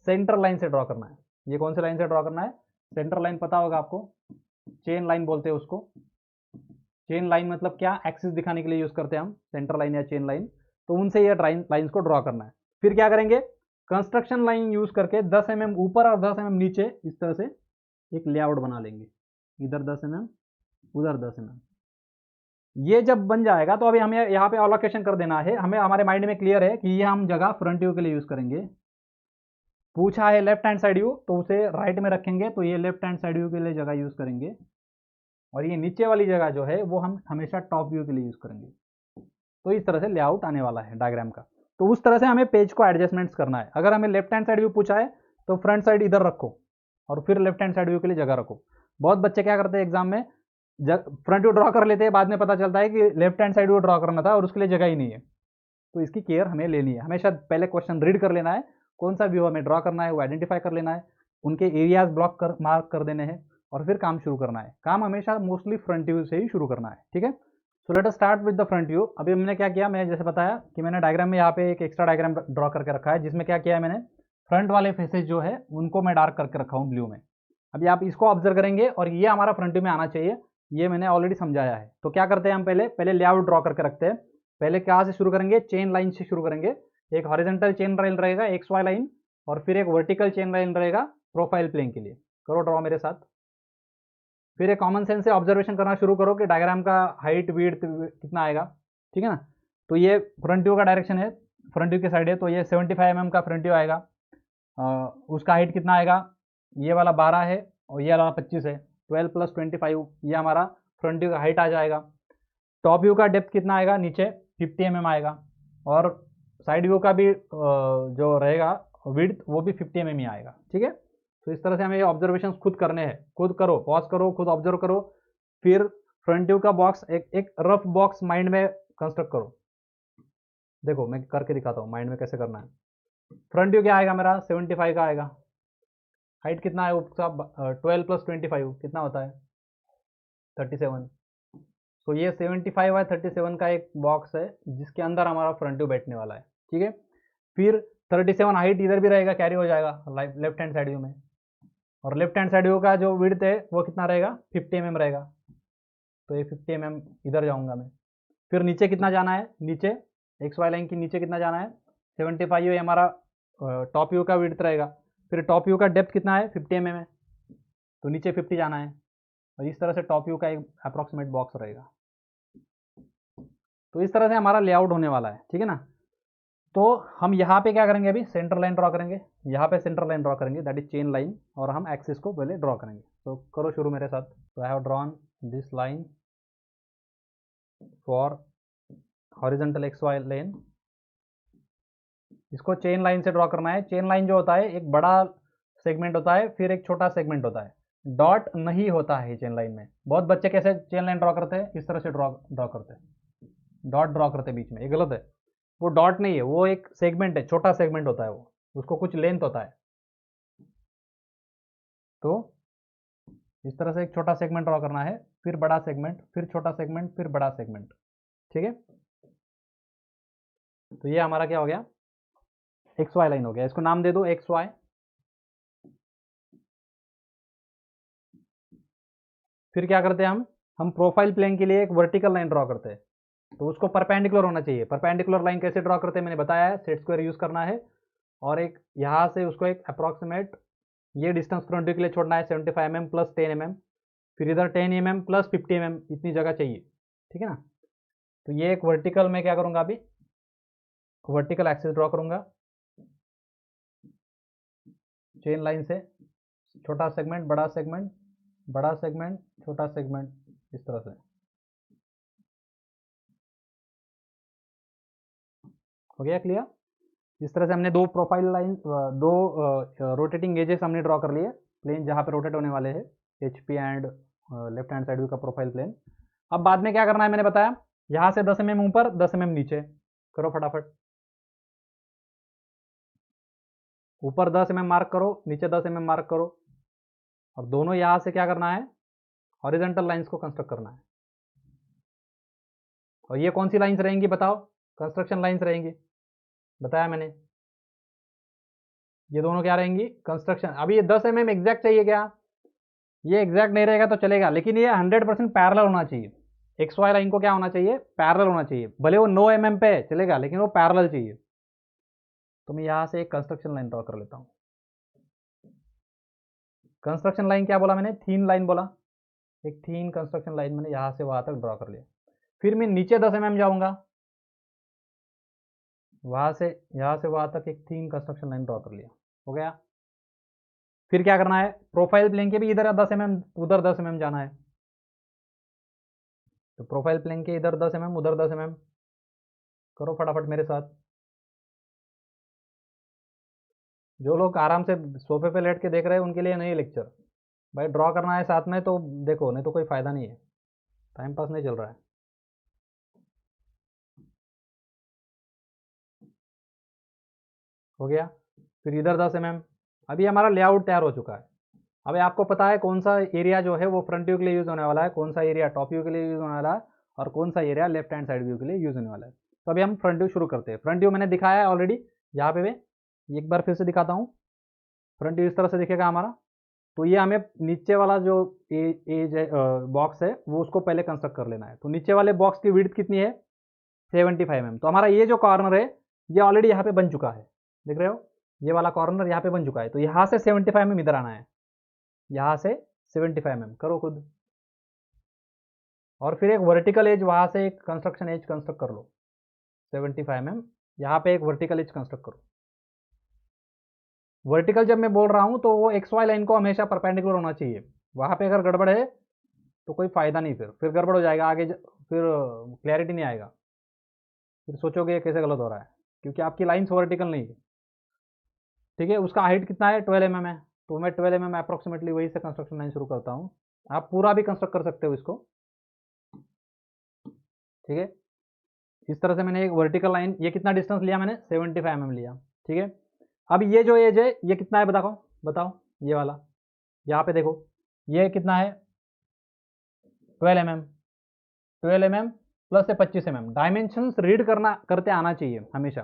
सेंटर लाइन से ड्रॉ करना है। ये कौन से लाइन से ड्रॉ करना है, सेंटर लाइन पता होगा आपको, चेन लाइन बोलते हैं उसको। चेन लाइन मतलब क्या, एक्सिस दिखाने के लिए यूज करते हैं हम सेंटर लाइन या चेन लाइन, तो उनसे ये लाइंस को ड्रॉ करना है। फिर क्या करेंगे, कंस्ट्रक्शन लाइन यूज करके 10 mm ऊपर और 10 mm नीचे इस तरह से एक लेआउट बना लेंगे, इधर 10 mm उधर 10 mm। ये जब बन जाएगा तो अभी हमें यहाँ पे अलोकेशन कर देना है, हमें हमारे माइंड में क्लियर है कि ये हम जगह फ्रंट व्यू के लिए यूज करेंगे। पूछा है लेफ्ट हैंड साइड व्यू तो उसे राइट में रखेंगे, तो ये लेफ्ट हैंड साइड व्यू के लिए जगह यूज करेंगे, और ये नीचे वाली जगह जो है वो हम हमेशा टॉप व्यू के लिए यूज करेंगे। तो इस तरह से लेआउट आने वाला है डायग्राम का। तो उस तरह से हमें पेज को एडजस्टमेंट्स करना है। अगर हमें लेफ्ट हैंड साइड व्यू पूछा है तो फ्रंट साइड इधर रखो और फिर लेफ्ट हैंड साइड व्यू के लिए जगह रखो। बहुत बच्चे क्या करते हैं एग्जाम में, फ्रंट व्यू ड्रॉ कर लेते हैं, बाद में पता चलता है कि left hand side view draw करना था और उसके लिए जगह ही नहीं है। तो इसकी केयर हमें लेनी है, हमेशा पहले क्वेश्चन रीड कर लेना है, कौन सा व्यू हमें ड्रॉ करना है वो आइडेंटिफाई कर लेना है, उनके एरियाज ब्लॉक कर मार्क कर देने हैं, और फिर काम शुरू करना है। काम हमेशा मोस्टली फ्रंट व्यू से ही शुरू करना है। ठीक है, so let us start with the front view. अभी हमने क्या किया, मैंने जैसे बताया कि मैंने डायग्राम में यहाँ पे एक एक्स्ट्रा डायग्राम ड्रॉ करके रखा है, जिसमें क्या किया है मैंने, फ्रंट वाले फेसेस जो है उनको मैं डार्क करके रखा हूँ ब्लू में। अभी आप इसको ऑब्जर्व करेंगे और ये हमारा फ्रंट व्यू में आना चाहिए, ये मैंने ऑलरेडी समझाया है। तो क्या करते हैं हम, पहले लेआउट ड्रॉ करके रखते हैं। पहले कहाँ से शुरू करेंगे, चेन लाइन से शुरू करेंगे। एक हॉरिजॉन्टल चेन लाइन रहेगा एक्स वाई लाइन, और फिर एक वर्टिकल चेन लाइन रहेगा प्रोफाइल प्लेन के लिए। करो ड्रॉ मेरे साथ। फिर एक कॉमन सेंस से ऑब्जर्वेशन करना शुरू करो कि डायग्राम का हाइट विड्थ कितना आएगा। ठीक है ना, तो ये फ्रंट व्यू का डायरेक्शन है, फ्रंट व्यू की साइड है, तो ये 75 mm का फ्रंट व्यू आएगा। उसका हाइट कितना आएगा, ये वाला 12 है और ये वाला 25 है, 12 + 25 ये हमारा फ्रंट व्यू का हाइट आ जाएगा। टॉप व्यू का डेप्थ कितना आएगा, नीचे 50 mm आएगा, और साइड व्यू का भी जो रहेगा विड्थ वो भी 50 mm ही आएगा। ठीक है, तो इस तरह से हमें ऑब्जर्वेशन खुद करने हैं, खुद करो, पॉज करो, खुद ऑब्जर्व करो। फिर फ्रंट व्यू का बॉक्स एक रफ बॉक्स माइंड में कंस्ट्रक्ट करो। देखो मैं करके दिखाता हूँ माइंड में कैसे करना है। फ्रंट व्यू क्या आएगा मेरा, 75 का आएगा। हाइट कितना है उसका, 12 + 25 कितना होता है, 37। तो ये 75 बाय 37 का एक बॉक्स है जिसके अंदर हमारा फ्रंट व्यू बैठने वाला है। ठीक है, फिर 37 हाइट इधर भी रहेगा, कैरी हो जाएगा लेफ्ट हैंड साइड व्यू में, और लेफ्ट हैंड साइड व्यू का जो विड्थ है वो कितना रहेगा, 50 mm रहेगा। तो ये 50 mm इधर जाऊंगा मैं। फिर नीचे कितना जाना है, नीचे एक्स वाई लाइन की नीचे कितना जाना है, 75 ये हमारा टॉप व्यू का विड्थ रहेगा। फिर टॉप व्यू का डेप्थ कितना है, 50 mm है, तो नीचे 50 जाना है, और इस तरह से टॉप व्यू का एक अप्रॉक्सीमेट बॉक्स रहेगा। तो इस तरह से हमारा लेआउट होने वाला है। ठीक है ना, तो हम यहाँ पे क्या करेंगे, अभी सेंटर लाइन ड्रॉ करेंगे, यहाँ पे सेंटर लाइन ड्रॉ करेंगे, दैट इज चेन लाइन, और हम एक्सिस को पहले ड्रॉ करेंगे। तो करो शुरू मेरे साथ। तो I have drawn this line for horizontal X Y line. इसको चेन लाइन से ड्रॉ करना है। चेन लाइन जो होता है एक बड़ा सेगमेंट होता है, फिर एक छोटा सेगमेंट होता है, डॉट नहीं होता है चेन लाइन में। बहुत बच्चे कैसे चेन लाइन ड्रॉ करते हैं, इस तरह से ड्रॉ करते हैं, डॉट ड्रॉ करते हैं बीच में, ये गलत है। वो डॉट नहीं है, वो एक सेगमेंट है, छोटा सेगमेंट होता है वो, उसको कुछ लेंथ होता है। तो इस तरह से एक छोटा सेगमेंट ड्रॉ करना है, फिर बड़ा सेगमेंट, फिर छोटा सेगमेंट, फिर बड़ा सेगमेंट। ठीक है, तो ये हमारा क्या हो गया, एक्स वाई लाइन हो गया। इसको नाम दे दो एक्स वाई। फिर क्या करते हैं हम प्रोफाइल प्लेन के लिए एक वर्टिकल लाइन ड्रॉ करते हैं। तो उसको परपेंडिकुलर होना चाहिए। परपेंडिकुलर लाइन कैसे ड्रॉ करते हैं मैंने बताया है, सेट स्क्वायर यूज करना है और एक यहाँ से उसको एक अप्रॉक्सीमेट ये डिस्टेंस फ्रंट व्यू के लिए छोड़ना है 75 mm प्लस 10 mm, फिर इधर 10 mm प्लस 50 mm, इतनी जगह चाहिए, ठीक है ना। तो ये एक वर्टिकल में क्या करूँगा, अभी वर्टिकल एक्सिस ड्रॉ करूँगा चेन लाइन से, छोटा सेगमेंट बड़ा सेगमेंट, बड़ा सेगमेंट छोटा सेगमेंट, इस तरह से। हो गया क्लियर। इस तरह से हमने दो प्रोफाइल लाइन, दो रोटेटिंग एजेस हमने ड्रॉ कर लिए, प्लेन जहाँ पे रोटेट होने वाले हैं, H P and left hand side view का प्रोफाइल प्लेन। अब बाद में क्या करना है मैंने बताया, यहाँ से 10 mm ऊपर 10 mm नीचे, करो फटाफट। ऊपर 10 mm मार्क करो, नीचे 10 mm मार्क करो, और दोनों यहाँ से क्या करना है, हॉरिजॉन्टल लाइंस को कंस्ट्रक्ट करना है। और ये कौन सी लाइंस रहेंगी बताओ, कंस्ट्रक्शन लाइंस रहेंगी, बताया मैंने। ये दोनों क्या रहेंगी, कंस्ट्रक्शन। अभी ये 10 mm एग्जैक्ट चाहिए क्या, ये एग्जैक्ट नहीं रहेगा तो चलेगा, लेकिन ये 100% पैरेलल होना चाहिए। एक्स वाई लाइन को क्या होना चाहिए, पैरेलल होना चाहिए। भले वो 9 mm पे चलेगा, लेकिन वो पैरेलल चाहिए। तो मैं यहाँ से एक कंस्ट्रक्शन लाइन ड्रॉ कर लेता हूँ। कंस्ट्रक्शन लाइन क्या बोला मैंने, थीन लाइन बोला। एक थीन कंस्ट्रक्शन लाइन मैंने यहाँ से वहाँ तक ड्रॉ कर लिया। फिर मैं नीचे 10 mm जाऊँगा, वहाँ से यहाँ से वहाँ तक एक थीन कंस्ट्रक्शन लाइन ड्रॉ कर लिया, हो गया। फिर क्या करना है, प्रोफाइल प्लेन के भी इधर 10 mm उधर 10 mm जाना है। तो प्रोफाइल प्लेन के इधर 10 mm उधर 10 mm, करो फटाफट मेरे साथ। जो लोग आराम से सोफे पे लेट के देख रहे हैं उनके लिए नहीं लेक्चर, भाई ड्रॉ करना है साथ में तो देखो, नहीं तो कोई फ़ायदा नहीं है, टाइम पास नहीं चल रहा है। हो गया। फिर इधर 10 mm। अभी हमारा लेआउट तैयार हो चुका है। अभी आपको पता है कौन सा एरिया जो है वो फ्रंट व्यू के लिए यूज़ होने वाला है, कौन सा एरिया टॉप व्यू के लिए यूज़ होने वाला है, और कौन सा area left hand side view के लिए यूज़ होने वाला है। तो अभी हम फ्रंट व्यू शुरू करते हैं। फ्रंट व्यू मैंने दिखाया है ऑलरेडी, यहाँ पे मैं एक बार फिर से दिखाता हूँ। फ्रंट व्यू इस तरह से दिखेगा हमारा। तो ये हमें नीचे वाला जो एज है, बॉक्स है, वो उसको पहले कंस्ट्रक्ट कर लेना है। तो नीचे वाले बॉक्स की विड्थ कितनी है, 75 mm। तो हमारा ये जो कॉर्नर है ये ऑलरेडी यहाँ पे बन चुका है, देख रहे हो, ये वाला कॉर्नर यहाँ पे बन चुका है। तो यहाँ से 75 mm इधर आना है, यहाँ से 75 mm करो खुद। और फिर एक वर्टिकल एज वहाँ से एक कंस्ट्रक्शन एज कंस्ट्रक्ट कर लो 75 mm, यहाँ पे एक वर्टिकल एज कंस्ट्रक्ट करो। वर्टिकल जब मैं बोल रहा हूँ तो वो एक्स वाई लाइन को हमेशा परपेंडिकुलर होना चाहिए। वहाँ पे अगर गड़बड़ है तो कोई फ़ायदा नहीं, फिर गड़बड़ हो जाएगा आगे, फिर क्लैरिटी नहीं आएगा, फिर सोचोगे कैसे गलत हो रहा है, क्योंकि आपकी लाइन्स वर्टिकल नहीं है, ठीक है। उसका हाइट कितना है, 12 mm है। तो मैं 12 mm अप्रॉक्सीमेटली वही से कंस्ट्रक्शन लाइन शुरू करता हूँ। आप पूरा भी कंस्ट्रक्ट कर सकते हो इसको, ठीक है। इस तरह से मैंने एक वर्टिकल लाइन, ये कितना डिस्टेंस लिया मैंने, 75 mm लिया, ठीक है। अब ये जो एज है ये कितना है बताओ, बताओ ये वाला, यहाँ पे देखो ये कितना है, 12 mm। 12 mm प्लस से 25 mm, डायमेंशंस रीड करते आना चाहिए हमेशा।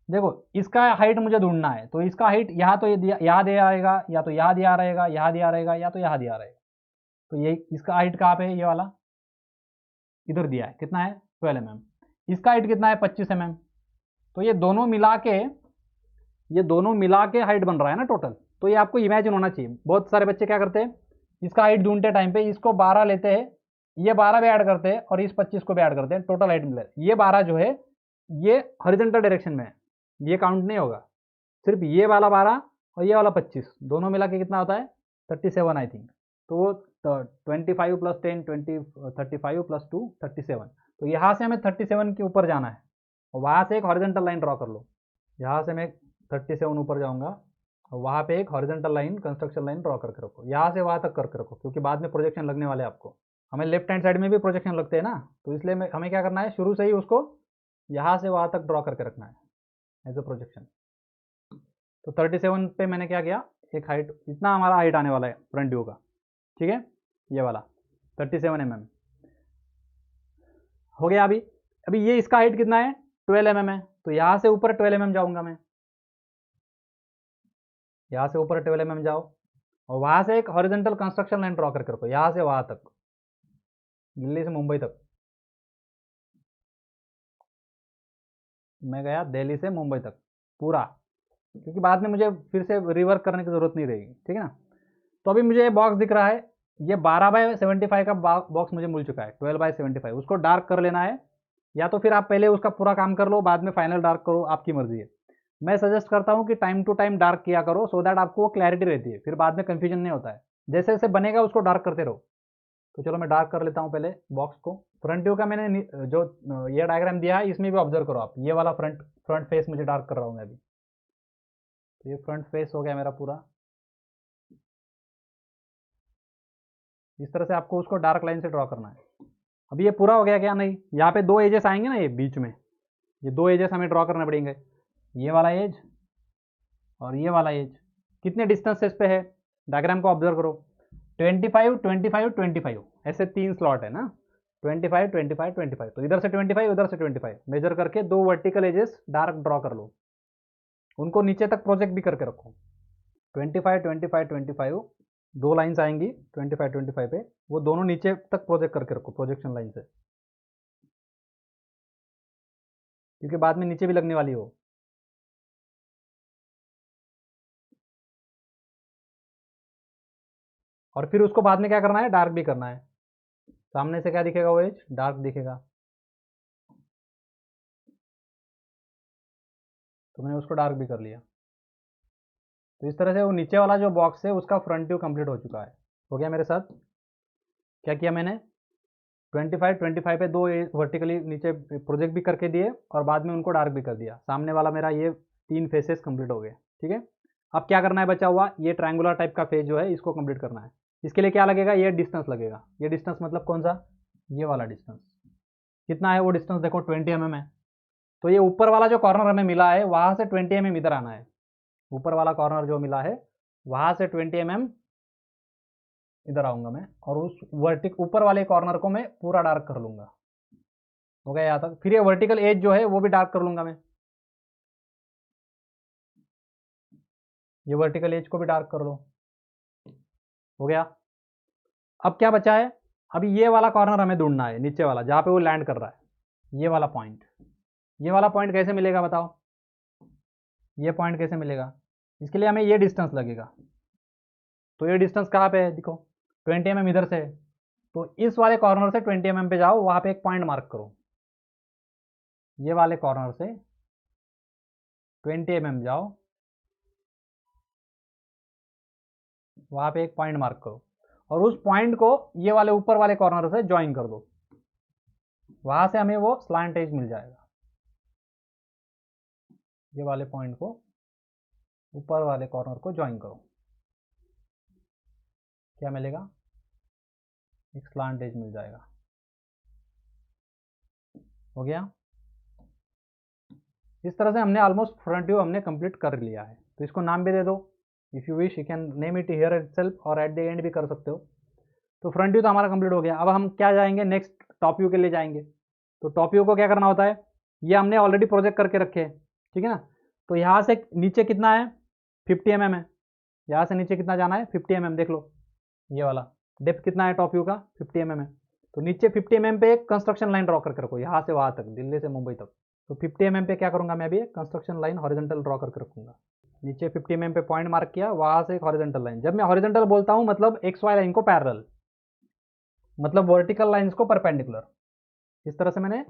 देखो इसका हाइट मुझे ढूंढना है, तो इसका हाइट यहाँ तो यहाँ दिया रहेगा, या तो यहाँ दिया रहेगा, यहाँ दिया रहेगा, या तो यहाँ दिया रहेगा। तो ये इसका हाइट कहाँ पे है, ये वाला इधर दिया है, कितना है 12 mm। इसका हाइट कितना है 25 mm। तो ये दोनों मिला के हाइट बन रहा है ना टोटल। तो ये आपको इमेजिन होना चाहिए। बहुत सारे बच्चे क्या करते हैं, इसका हाइट ढूंढते टाइम पे इसको 12 लेते हैं, ये 12 भी ऐड करते हैं और इस 25 को भी ऐड करते हैं, टोटल हाइट मिले। ये 12 जो है ये हॉरिजॉन्टल डायरेक्शन में है, ये काउंट नहीं होगा। सिर्फ ये वाला 12 और ये वाला 25 दोनों मिला के कितना होता है 37 आई थिंक। तो 25 प्लस 10 20, 35 प्लस 2 37। तो यहाँ से हमें 37 के ऊपर जाना है, और वहाँ से एक हॉरिजॉन्टल लाइन ड्रॉ कर लो। यहाँ से मैं 37 ऊपर जाऊँगा, और वहाँ पे एक horizontal line construction line draw करके रखो, यहाँ से वहाँ तक करके रखो, क्योंकि बाद में प्रोजेक्शन लगने वाले आपको। हमें लेफ्ट हैंड साइड में भी प्रोजेक्शन लगते हैं ना, तो इसलिए हमें क्या करना है, शुरू से ही उसको यहाँ से वहाँ तक ड्रॉ करके रखना है एज अ प्रोजेक्शन। तो 37 पे मैंने क्या किया, एक हाइट, इतना हमारा हाइट आने वाला है फ्रंट व्यू का, ठीक है, ये वाला 37 mm हो गया। अभी ये इसका हाइट कितना है 12 mm है, तो यहाँ से ऊपर 12 mm जाऊंगा मैं, यहाँ से ऊपर 12 mm जाओ, और वहाँ से एक हॉरिजॉन्टल कंस्ट्रक्शन लाइन ड्रॉ करके रखो, यहाँ से वहाँ तक, दिल्ली से मुंबई तक। मैं गया दिल्ली से मुंबई तक पूरा, क्योंकि बाद में मुझे फिर से रिवर्क करने की ज़रूरत नहीं रहेगी, ठीक है ना। तो अभी मुझे ये बॉक्स दिख रहा है, ये 12/75 का बॉक्स मुझे मिल चुका है, 12/75, उसको डार्क कर लेना है, या तो फिर आप पहले उसका पूरा काम कर लो, बाद में फाइनल डार्क करो, आपकी मर्जी है। मैं सजेस्ट करता हूँ कि टाइम टू टाइम डार्क किया करो, सो दैट आपको वो क्लैरिटी रहती है, फिर बाद में कन्फ्यूजन नहीं होता है, जैसे जैसे बनेगा उसको डार्क करते रहो। तो चलो मैं डार्क कर लेता हूँ पहले बॉक्स को। फ्रंट व्यू का मैंने जो ये डायग्राम दिया है, इसमें भी ऑब्जर्व करो आप, ये वाला फ्रंट फेस मुझे डार्क कर रहा हूँ मैं अभी। तो ये फ्रंट फेस हो गया मेरा पूरा, इस तरह से आपको उसको डार्क लाइन से ड्रॉ करना है। अभी ये पूरा हो गया क्या? नहीं, यहाँ पे 2 एजेस आएंगे ना, ये बीच में, ये 2 एजेस हमें ड्रॉ करने पड़ेंगे, ये वाला एज और ये वाला एज। कितने डिस्टेंस इस पे है? डायग्राम को ऑब्जर्व करो, 25 25 25, ऐसे 3 स्लॉट है ना, 25 25 25, तो इधर से 25 उधर से 25 मेजर करके 2 वर्टिकल एजेस डार्क ड्रॉ कर लो, उनको नीचे तक प्रोजेक्ट भी करके रखो। 25 25 25, 2 लाइन्स आएंगी 25 25 पे, वो दोनों नीचे तक प्रोजेक्ट करके रखो प्रोजेक्शन लाइन से, क्योंकि बाद में नीचे भी लगने वाली हो। और फिर उसको बाद में क्या करना है? डार्क भी करना है। सामने से क्या दिखेगा? वो एज डार्क दिखेगा, तो मैंने उसको डार्क भी कर लिया। तो इस तरह से वो नीचे वाला जो बॉक्स है उसका फ्रंट व्यू कंप्लीट हो चुका है। हो गया मेरे साथ। क्या किया मैंने? 25 25 पे 2 वर्टिकली नीचे प्रोजेक्ट भी करके दिए, और बाद में उनको डार्क भी कर दिया। सामने वाला मेरा ये 3 फेसेस कंप्लीट हो गए, ठीक है। अब क्या करना है बचा हुआ? ये ट्रायंगुलर टाइप का फेस जो है इसको कंप्लीट करना है। इसके लिए क्या लगेगा? ये डिस्टेंस लगेगा। ये डिस्टेंस मतलब कौन सा? ये वाला डिस्टेंस। कितना है वो डिस्टेंस? देखो 20 mm है। तो ये ऊपर वाला जो कॉर्नर हमें मिला है, वहाँ से 20 mm इधर आना है। ऊपर वाला कॉर्नर जो मिला है, वहाँ से 20 mm इधर आऊँगा मैं, और उस ऊपर वाले कॉर्नर को मैं पूरा डार्क कर लूँगा। हो गया यहाँ तक। फिर ये वर्टिकल एज जो है वो भी डार्क कर लूँगा मैं, ये वर्टिकल एज को भी डार्क कर लो। हो गया। अब क्या बचा है? अभी ये वाला कॉर्नर हमें ढूंढना है, नीचे वाला जहाँ पे वो लैंड कर रहा है, ये वाला पॉइंट। ये वाला पॉइंट कैसे मिलेगा बताओ? ये पॉइंट कैसे मिलेगा? इसके लिए हमें ये डिस्टेंस लगेगा। तो ये डिस्टेंस कहाँ पे है? देखो 20 mm इधर से है, तो इस वाले कॉर्नर से 20 mm पे जाओ, वहाँ पे एक पॉइंट मार्क करो। ये वाले कॉर्नर से 20 mm जाओ, वहाँ पे एक पॉइंट मार्क करो, और उस पॉइंट को ये वाले ऊपर वाले कॉर्नर से ज्वाइन कर दो, वहाँ से हमें वो स्लांट एज मिल जाएगा। ये वाले पॉइंट को ऊपर वाले कॉर्नर को ज्वाइन करो, क्या मिलेगा? एक स्लांट एज मिल जाएगा। हो गया। इस तरह से हमने ऑलमोस्ट फ्रंट व्यू हमने कंप्लीट कर लिया है। तो इसको नाम भी दे दो, if you wish you can name it here itself, और एट द एंड भी कर सकते हो। तो फ्रंट व्यू तो हमारा कंप्लीट हो गया। अब हम क्या जाएंगे? नेक्स्ट टॉप व्यू के लिए जाएंगे। तो टॉप व्यू को क्या करना होता है? ये हमने ऑलरेडी प्रोजेक्ट करके रखे हैं, ठीक है ना। तो यहाँ से नीचे कितना है? 50 mm है। यहाँ से नीचे कितना जाना है? 50 mm। देख लो ये वाला डेप्थ कितना है टॉप व्यू का? 50 mm है। तो नीचे 50 mm पे एक कंस्ट्रक्शन लाइन ड्रॉ करके रखो, यहाँ से वहाँ तक, दिल्ली से मुंबई तक। तो 50 mm पे क्या करूँगा मैं? अभी एक कंस्ट्रक्शन लाइन हॉरिजॉन्टल ड्रॉ करके रखूँगा। नीचे 50 mm पे पॉइंट मार्क किया, वहाँ से एक हॉरिजॉन्टल लाइन। जब मैं हॉरिजॉन्टल बोलता हूँ मतलब एक्स वाई लाइन को पैरेलल, मतलब वर्टिकल लाइंस को परपेंडिकुलर। इस तरह से मैंने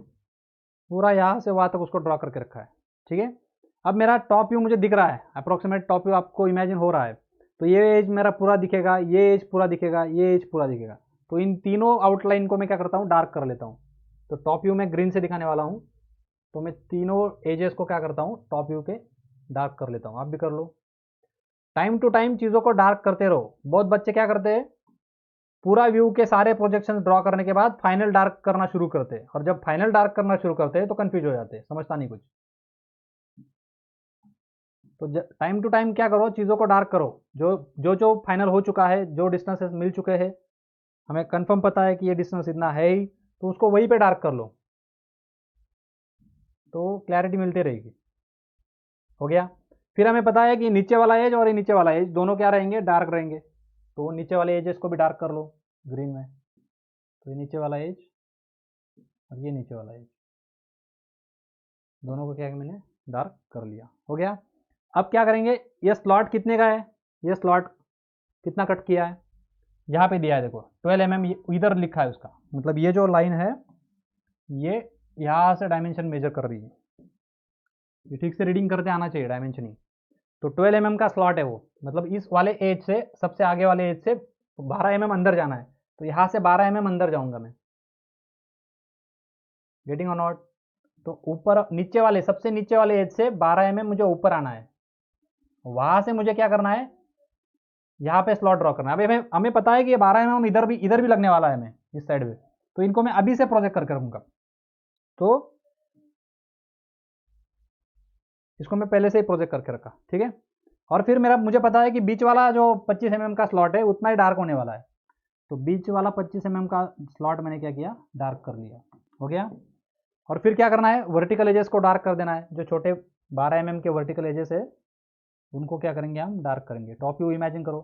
पूरा यहाँ से वहाँ तक उसको ड्रॉ करके रखा है, ठीक है। अब मेरा टॉप व्यू मुझे दिख रहा है, अप्रोक्सीमेट टॉप व्यू आपको इमेजिन हो रहा है। तो ये एज मेरा पूरा दिखेगा, ये एज पूरा दिखेगा, ये एज पूरा दिखेगा। तो इन तीनों आउटलाइन को मैं क्या करता हूँ? डार्क कर लेता हूँ। तो टॉप व्यू में ग्रीन से दिखाने वाला हूँ, तो मैं तीनों एजेस को क्या करता हूँ? टॉप व्यू पे डार्क कर लेता हूँ। आप भी कर लो। टाइम टू टाइम चीज़ों को डार्क करते रहो। बहुत बच्चे क्या करते हैं? पूरा व्यू के सारे प्रोजेक्शन ड्रॉ करने के बाद फाइनल डार्क करना शुरू करते हैं, और जब फाइनल डार्क करना शुरू करते हैं तो कंफ्यूज हो जाते हैं, समझता नहीं कुछ। तो टाइम टू टाइम क्या करो? चीज़ों को डार्क करो। जो फाइनल हो चुका है, जो डिस्टेंसेस मिल चुके हैं, हमें कंफर्म पता है कि ये डिस्टेंस इतना है ही, तो उसको वहीं पे डार्क कर लो। तो क्लैरिटी मिलती रहेगी। हो गया। फिर हमें पता है कि नीचे वाला एज और ये नीचे वाला एज दोनों क्या रहेंगे, डार्क रहेंगे। तो नीचे वाले एजेस को भी डार्क कर लो ग्रीन में। तो ये नीचे वाला एज और ये नीचे वाला एज, दोनों को क्या मैंने डार्क कर लिया। हो गया। अब क्या करेंगे, ये स्लॉट कितने का है, ये स्लॉट कितना कट किया है, यहाँ पे दिया है देखो 12 mm इधर लिखा है उसका, मतलब ये जो लाइन है ये यहाँ से डायमेंशन मेजर कर रही है। ये ठीक से रीडिंग करते आना चाहिए डायमेंशन ही। तो 12 mm का स्लॉट है वो, मतलब इस वाले एज से, सबसे आगे वाले एज से 12 mm अंदर जाना है। तो यहाँ से 12 mm अंदर जाऊंगा मैं। गेटिंग और नॉट। तो ऊपर नीचे वाले, सबसे नीचे वाले एज से 12 mm मुझे ऊपर आना है। वहां से मुझे क्या करना है, यहाँ पे स्लॉट ड्रॉ करना है। अभी हमें पता है कि ये 12 mm इधर भी लगने वाला है हमें इस साइड में। तो इनको मैं अभी से प्रोजेक्ट करके रखूंगा। तो इसको मैं पहले से ही प्रोजेक्ट करके रखा, ठीक है। और फिर मुझे पता है कि बीच वाला जो 25 mm का स्लॉट है उतना ही डार्क होने वाला है। तो बीच वाला 25 mm का स्लॉट मैंने क्या किया, डार्क कर लिया। हो गया। और फिर क्या करना है, वर्टिकल एजेस को डार्क कर देना है। जो छोटे 12 mm के वर्टिकल एजेस है उनको क्या करेंगे, हम डार्क करेंगे। टॉप व्यू इमेजिन करो।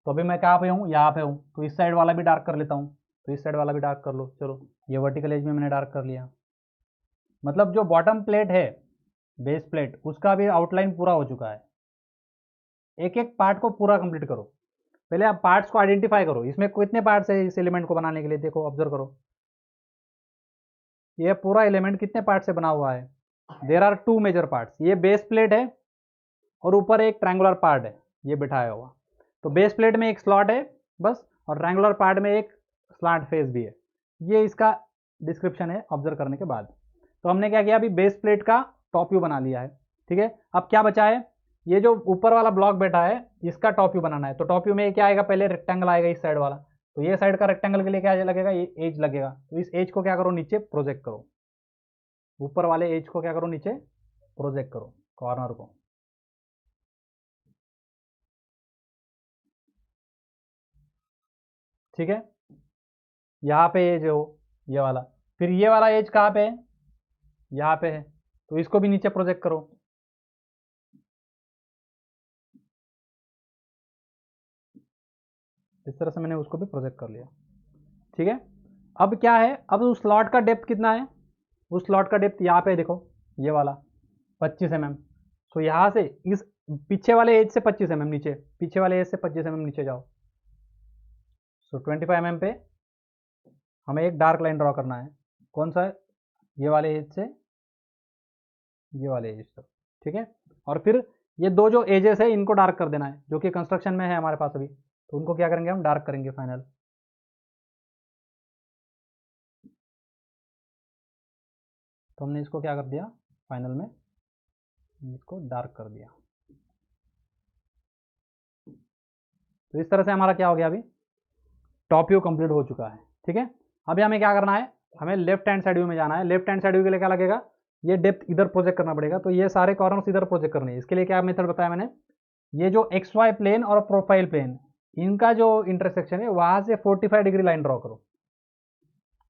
तो अभी मैं कहाँ पे हूँ, यहाँ पे हूँ। तो इस साइड वाला भी डार्क कर लेता हूँ। तो इस साइड वाला भी डार्क कर लो। चलो, ये वर्टिकल एज में मैंने डार्क कर लिया। मतलब जो बॉटम प्लेट है, बेस प्लेट, उसका भी आउटलाइन पूरा हो चुका है। एक एक पार्ट को पूरा कंप्लीट करो। पहले आप पार्ट्स को आइडेंटिफाई करो, इसमें कितने पार्ट्स है इस एलिमेंट को बनाने के लिए। देखो, ऑब्जर्व करो, ये पूरा एलिमेंट कितने पार्ट से बना हुआ है। There are 2 major parts. ये बेस प्लेट है और ऊपर एक ट्रायंगुलर पार्ट है ये बिठाया हुआ। तो बेस प्लेट में एक स्लॉट है बस, और ट्रायंगुलर पार्ट में एक स्लॉट फेस भी है। ये इसका डिस्क्रिप्शन है ऑब्जर्व करने के बाद। तो हमने क्या किया, अभी बेस प्लेट का टॉप व्यू बना लिया है, ठीक है। अब क्या बचा है, ये जो ऊपर वाला ब्लॉक बैठा है इसका टॉप व्यू बनाना है। तो टॉप व्यू में क्या आएगा, पहले रेक्टेंगल आएगा इस साइड वाला। तो ये साइड का रेक्टेंगल के लिए क्या लगेगा, ये एज लगेगा। तो इस एज को क्या करो, नीचे प्रोजेक्ट करो। ऊपर वाले एज को क्या करो, नीचे प्रोजेक्ट करो, कॉर्नर को। ठीक है। यहाँ पे एज हो ये वाला, फिर ये वाला एज कहाँ पे है, यहाँ पे है। तो इसको भी नीचे प्रोजेक्ट करो। इस तरह से मैंने उसको भी प्रोजेक्ट कर लिया, ठीक है। अब क्या है, अब उस स्लॉट का डेप्थ कितना है, उस स्लॉट का डेप्थ यहाँ पे देखो, ये वाला 25 mm। तो यहाँ से इस पीछे वाले एज से 25 mm नीचे, पीछे वाले एज से 25 mm नीचे जाओ। सो 25 mm पे हमें एक डार्क लाइन ड्रॉ करना है। कौन सा है, ये वाले एज से ये वाले एज तक, ठीक है। और फिर ये दो जो एजेस है इनको डार्क कर देना है, जो कि कंस्ट्रक्शन में है हमारे पास अभी। तो उनको क्या करेंगे, हम डार्क करेंगे फाइनल। तो हमने इसको क्या कर दिया, फाइनल में इसको डार्क कर दिया। तो इस तरह से हमारा क्या हो गया, अभी टॉप व्यू कंप्लीट हो चुका है, ठीक है। अभी हमें क्या करना है, हमें लेफ्ट हैंड साइड व्यू में जाना है। लेफ्ट हैंड साइड व्यू के लिए क्या लगेगा, ये डेप्थ इधर प्रोजेक्ट करना पड़ेगा। तो ये सारे कॉर्नर्स इधर प्रोजेक्ट करने हैं। इसके लिए क्या मेथड बताया मैंने, ये जो एक्स वाई प्लेन और प्रोफाइल प्लेन, इनका जो इंटरसेक्शन है वहां से 45 डिग्री लाइन ड्रॉ करो।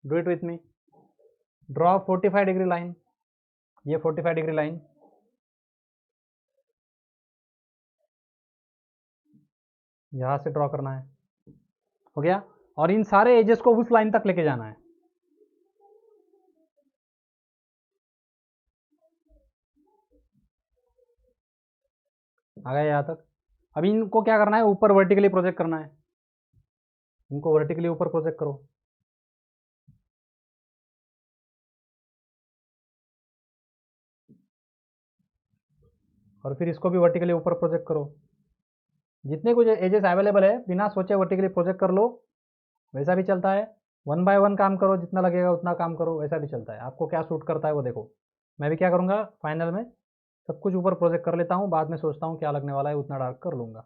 Do it with me. Draw 45 degree line. ये 45 डिग्री लाइन यहां से ड्रॉ करना है। हो गया। और इन सारे एजेस को उस लाइन तक लेके जाना है। आ गया यहाँ तक। अभी इनको क्या करना है, ऊपर वर्टिकली प्रोजेक्ट करना है। इनको वर्टिकली ऊपर प्रोजेक्ट करो। और फिर इसको भी वर्टिकली ऊपर प्रोजेक्ट करो। जितने कुछ एजेस अवेलेबल है बिना सोचे वर्टिकली प्रोजेक्ट कर लो, वैसा भी चलता है। 1 बाय 1 काम करो, जितना लगेगा उतना काम करो, वैसा भी चलता है। आपको क्या सूट करता है वो देखो। मैं भी क्या करूँगा, फाइनल में सब कुछ ऊपर प्रोजेक्ट कर लेता हूँ, बाद में सोचता हूँ क्या लगने वाला है, उतना डार्क कर लूँगा,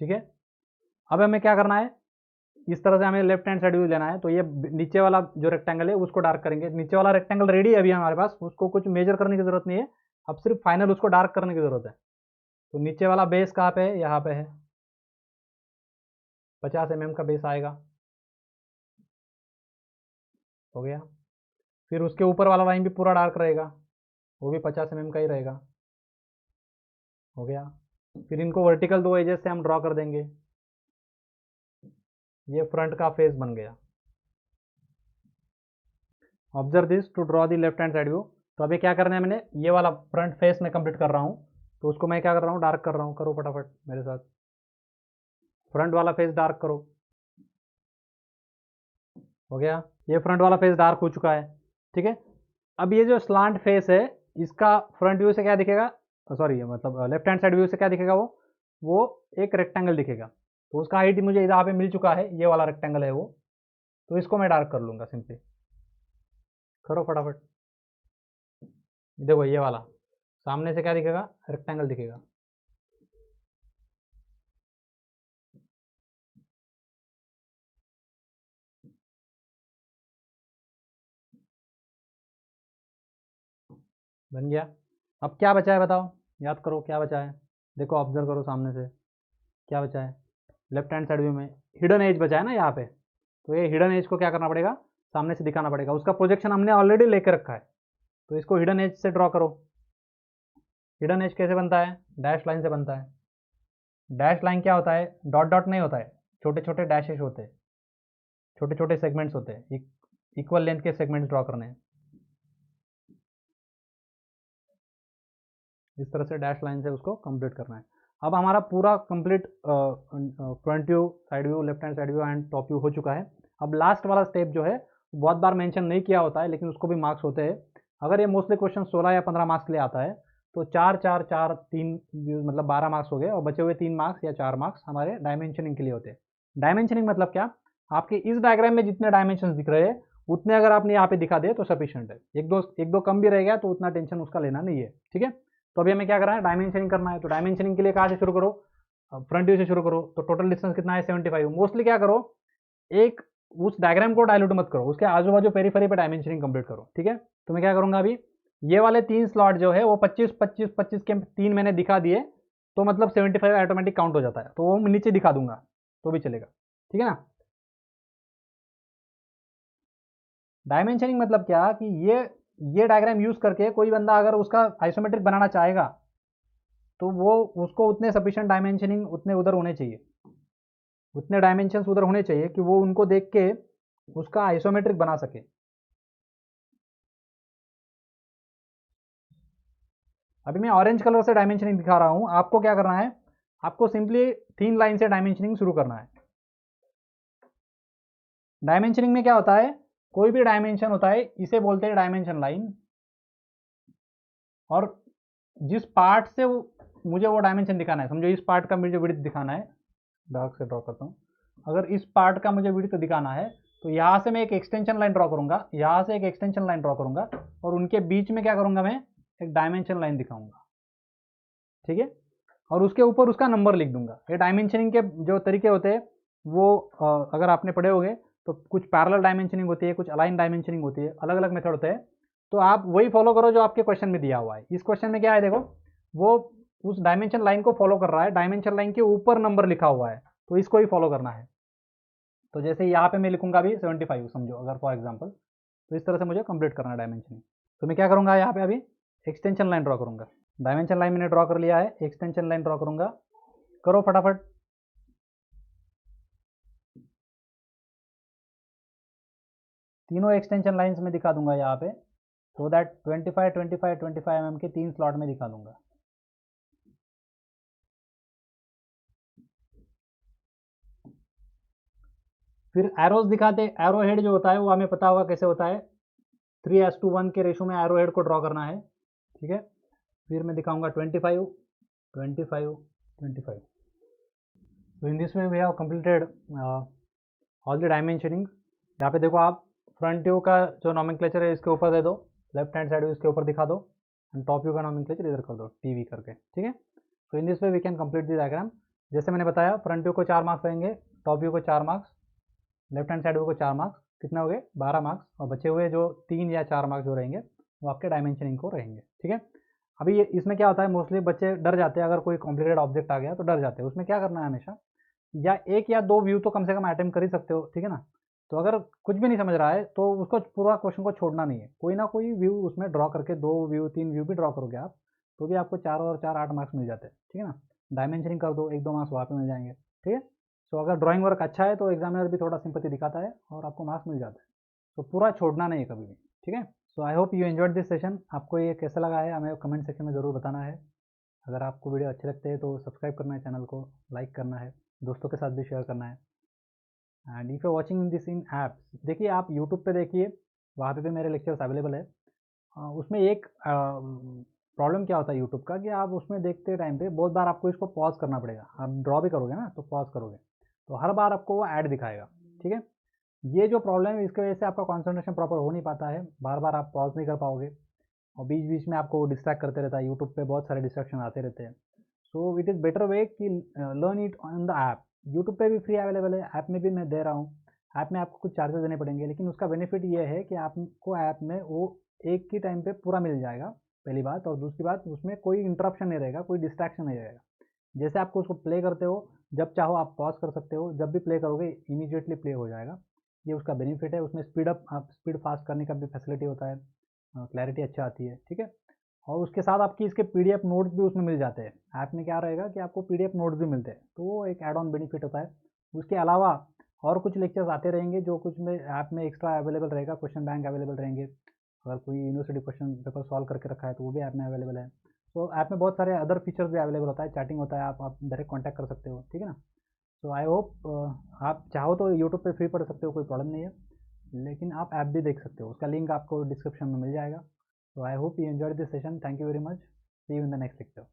ठीक है। अब हमें क्या करना है, इस तरह से हमें लेफ्ट हैंड साइड व्यू लेना है। तो ये नीचे वाला जो रेक्टेंगल है उसको डार्क करेंगे। नीचे वाला रेक्टेंगल रेडी है अभी हमारे पास, उसको कुछ मेजर करने की जरूरत नहीं है। अब सिर्फ फाइनल उसको डार्क करने की जरूरत है। तो नीचे वाला बेस कहाँ पे है, यहाँ पे है। 50 mm का बेस आएगा। हो गया। फिर उसके ऊपर वाला लाइन भी पूरा डार्क रहेगा, वो भी 50 mm का ही रहेगा। हो गया। फिर इनको वर्टिकल दो एजेस से हम ड्रॉ कर देंगे। ये फ्रंट का फेस बन गया। Observe this to draw the left hand side view. तो अभी क्या करना है, मैंने ये वाला फ्रंट फेस में कंप्लीट कर रहा हूँ, तो उसको मैं क्या कर रहा हूँ, डार्क कर रहा हूँ। करो फटाफट मेरे साथ, फ्रंट वाला फेस डार्क करो। हो गया, ये फ्रंट वाला फेस डार्क हो चुका है। ठीक है, अब ये जो स्लांट फेस है, इसका फ्रंट व्यू से क्या दिखेगा, सॉरी मतलब लेफ्ट हैंड साइड व्यू से क्या दिखेगा, वो एक रेक्टेंगल दिखेगा। तो उसका हाइट मुझे यहाँ पे मिल चुका है, ये वाला रेक्टेंगल है वो, तो इसको मैं डार्क कर लूँगा सिंपली। करो फटाफट, देखो ये वाला सामने से क्या दिखेगा, रेक्टेंगल दिखेगा। बन गया। अब क्या बचा है बताओ, याद करो क्या बचा है। देखो ऑब्जर्व करो सामने से, क्या बचा है, लेफ्ट हैंड साइड व्यू में हिडन एज बचा है ना यहाँ पे। तो ये हिडन एज को क्या करना पड़ेगा, सामने से दिखाना पड़ेगा। उसका प्रोजेक्शन हमने ऑलरेडी लेकर रखा है, तो इसको हिडन एज से ड्रॉ करो। हिडन एज कैसे बनता है, डैश लाइन से बनता है। डैश लाइन क्या होता है, डॉट डॉट नहीं होता है, छोटे छोटे डैशेस होते हैं, छोटे छोटे सेगमेंट्स होते हैं, इक्वल लेंथ के सेगमेंट्स ड्रॉ करने हैं। इस तरह से डैश लाइन से उसको कंप्लीट करना है। अब हमारा पूरा complete front view, side view, left hand side view and top view हो चुका है। अब लास्ट वाला स्टेप जो है बहुत बार मेंशन नहीं किया होता है, लेकिन उसको भी मार्क्स होते हैं। अगर ये मोस्टली क्वेश्चन 16 या 15 मार्क्स के लिए आता है, तो 4 4 4 3 मतलब 12 मार्क्स हो गए, और बचे हुए 3 मार्क्स या 4 मार्क्स हमारे डायमेंशनिंग के लिए होते हैं। डायमेंशनिंग मतलब क्या, आपके इस डायग्राम में जितने डायमेंशन दिख रहे हैं उतने अगर आपने यहाँ पे दिखा दे तो सफिशियंट है। एक दो कम भी रह गया तो उतना टेंशन उसका लेना नहीं है। ठीक है, तो अभी हमें क्या करना है, डायमेंशनिंग करना है। तो डायमेंशनिंग के लिए कहाँ से शुरू करो, फ्रंट व्यू से शुरू करो। तो टोटल डिस्टेंस कितना है, 75। मोस्टली क्या करो, एक उस डायग्राम को डायल्यूट मत करो, उसके आजू बाजू पेरीफेरी पे डायमेंशनिंग कंप्लीट करो। ठीक है, तो मैं क्या करूंगा अभी, ये वाले 3 स्लॉट जो है वो 25 25 25 के 3 मैंने दिखा दिए, तो मतलब 75 ऑटोमेटिक काउंट हो जाता है। तो वो नीचे दिखा दूंगा तो भी चलेगा। ठीक है ना। डायमेंशनिंग मतलब क्या कि ये डायग्राम यूज करके कोई बंदा अगर उसका आइसोमेट्रिक बनाना चाहेगा, तो वो उसको उतने सफिशिएंट डायमेंशनिंग उतने उधर होने चाहिए, उतने डायमेंशंस उधर होने चाहिए कि वो उनको देख के उसका आइसोमेट्रिक बना सके। अभी मैं ऑरेंज कलर से डायमेंशनिंग दिखा रहा हूं, आपको क्या करना है, आपको सिंपली 3 लाइन से डायमेंशनिंग शुरू करना है। डायमेंशनिंग में क्या होता है, कोई भी डायमेंशन होता है इसे बोलते हैं डायमेंशन लाइन, और जिस पार्ट से मुझे वो डायमेंशन दिखाना है, समझो इस पार्ट का मुझे विड्थ दिखाना है, डार्क से ड्रॉ करता हूँ। अगर इस पार्ट का मुझे विड्थ दिखाना है, तो यहाँ से मैं एक एक्सटेंशन लाइन ड्रॉ करूंगा, यहाँ से एक एक्सटेंशन लाइन ड्रॉ करूंगा, और उनके बीच में क्या करूंगा, मैं एक डायमेंशन लाइन दिखाऊंगा। ठीक है, और उसके ऊपर उसका नंबर लिख दूंगा। ये डायमेंशनिंग के जो तरीके होते हैं वो अगर आपने पढ़े होंगे, तो कुछ पैरेलल डायमेंशनिंग होती है, कुछ अलाइन डायमेंशनिंग होती है, अलग अलग मेथड होते हैं। तो आप वही फॉलो करो जो आपके क्वेश्चन में दिया हुआ है। इस क्वेश्चन में क्या है, देखो वो उस डायमेंशन लाइन को फॉलो कर रहा है, डायमेंशन लाइन के ऊपर नंबर लिखा हुआ है, तो इसको ही फॉलो करना है। तो जैसे यहाँ पे मैं लिखूंगा अभी 75 समझो अगर फॉर एग्जाम्पल, तो इस तरह से मुझे कंप्लीट करना है डायमेंशनिंग। तो मैं क्या करूंगा, यहाँ पे अभी एक्सटेंशन लाइन ड्रॉ करूंगा। डायमेंशन लाइन मैंने ड्रॉ कर लिया है, एक्सटेंशन लाइन ड्रॉ करूंगा। करो फटाफट। तीनों एक्सटेंशन लाइंस में दिखा दूंगा यहाँ पे, सो दैट 25 25 25 mm के 3 स्लॉट में दिखा दूंगा। फिर एरोज दिखाते, एरो हेड जो होता है वो हमें पता होगा कैसे होता है, 3:1 के रेशो में एरो हेड को ड्रॉ करना है। ठीक है, फिर मैं दिखाऊंगा 25 25 25। तो in this way we have completed all the dimensioning. यहाँ पे देखो आप, फ्रंट व्यू का जो नॉमेनक्लेचर है इसके ऊपर दे दो, लेफ्ट हैंड साइड व्यू इसके ऊपर दिखा दो, एंड टॉप व्यू का नॉमेनक्लेचर इधर कर दो टीवी करके। ठीक है, तो in this way we can complete the diagram. जैसे मैंने बताया, फ्रंट व्यू को 4 मार्क्स रहेंगे, टॉप व्यू को 4 marks, left hand side view को 4 मार्क्स, कितने हो गए 12 मार्क्स, और बचे हुए जो 3 या 4 मार्क्स जो रहेंगे वो आपके डायमेंशनिंग को रहेंगे। ठीक है, अभी ये इसमें क्या होता है, मोस्टली बच्चे डर जाते हैं, अगर कोई कॉम्प्लिकेटेड ऑब्जेक्ट आ गया तो डर जाते हैं। उसमें क्या करना है, हमेशा या 1 या 2 व्यू तो कम से कम अटेम्प्ट कर ही सकते हो। ठीक है ना, तो अगर कुछ भी नहीं समझ रहा है तो उसको पूरा क्वेश्चन को छोड़ना नहीं है, कोई ना कोई व्यू उसमें ड्रॉ करके 2 व्यू 3 व्यू भी ड्रॉ करोगे आप, तो भी आपको 4 और 4 8 मार्क्स मिल जाते हैं, ठीक है ना। डायमेंशनिंग कर दो, 1-2 मार्क्स वहाँ पे मिल जाएंगे, ठीक है। सो अगर ड्राइंग वर्क अच्छा है तो एग्जामिनर भी थोड़ा सिंपैथी दिखाता है और आपको मार्क्स मिल जाता है। तो पूरा छोड़ना नहीं है कभी भी, ठीक है। So I hope you enjoyed this session. आपको ये कैसा लगा है हमें कमेंट सेक्शन में ज़रूर बताना है। अगर आपको वीडियो अच्छे लगते हैं तो सब्सक्राइब करना है, चैनल को लाइक करना है, दोस्तों के साथ भी शेयर करना है। And if you watching this in apps, देखिए आप यूट्यूब पे देखिए, वहाँ पे भी मेरे लेक्चर्स अवेलेबल है। उसमें एक प्रॉब्लम क्या होता है यूट्यूब का कि आप उसमें देखते टाइम पे बहुत बार आपको इसको पॉज करना पड़ेगा। आप ड्रॉ भी करोगे ना तो पॉज करोगे, तो हर बार आपको वो ऐड दिखाएगा, ठीक है। ये जो प्रॉब्लम है इसकी वजह से आपका कॉन्सेंट्रेशन प्रॉपर हो नहीं पाता है, बार बार आप पॉज नहीं कर पाओगे और बीच बीच में आपको डिस्ट्रैक्ट करते रहता है। यूट्यूब पे बहुत सारे डिस्ट्रैक्शन आते रहते हैं। So it is better way कि learn it on the app. YouTube पे भी फ्री अवेलेबल है, ऐप में भी मैं दे रहा हूँ। ऐप में आपको कुछ चार्जेस देने पड़ेंगे, लेकिन उसका बेनिफिट ये है कि आपको ऐप में वो एक ही टाइम पे पूरा मिल जाएगा, पहली बात। और दूसरी बात, उसमें कोई इंटरप्शन नहीं रहेगा, कोई डिस्ट्रैक्शन नहीं रहेगा। जैसे आपको उसको प्ले करते हो, जब चाहो आप पॉज कर सकते हो, जब भी प्ले करोगे इमीडिएटली प्ले हो जाएगा। ये उसका बेनिफिट है। उसमें स्पीड अप, आप स्पीड फास्ट करने का भी फैसिलिटी होता है, क्लैरिटी अच्छा आती है, ठीक है। और उसके साथ आपकी इसके पीडीएफ नोट्स भी उसमें मिल जाते हैं। ऐप में क्या रहेगा कि आपको पीडीएफ नोट्स भी मिलते हैं, तो वो एक ऐड ऑन बेनिफिट होता है। उसके अलावा और कुछ लेक्चर्स आते रहेंगे जो कुछ में ऐप में एक्स्ट्रा अवेलेबल रहेगा, क्वेश्चन बैंक अवेलेबल रहेंगे। अगर कोई यूनिवर्सिटी क्वेश्चन पेपर सॉल्व करके रखा है तो वो भी ऐप में अवेलेबल है। तो ऐप में बहुत सारे अदर फीचर्स भी अवेलेबल होता है, चैटिंग होता है, आप डायरेक्ट कॉन्टैक्ट कर सकते हो, ठीक है ना। सो आई होप आप चाहो तो यूट्यूब पे फ्री पढ़ सकते हो, कोई प्रॉब्लम नहीं है, लेकिन आप ऐप भी देख सकते हो, उसका लिंक आपको डिस्क्रिप्शन में मिल जाएगा। So I hope you enjoyed this session. Thank you very much. See you in the next lecture.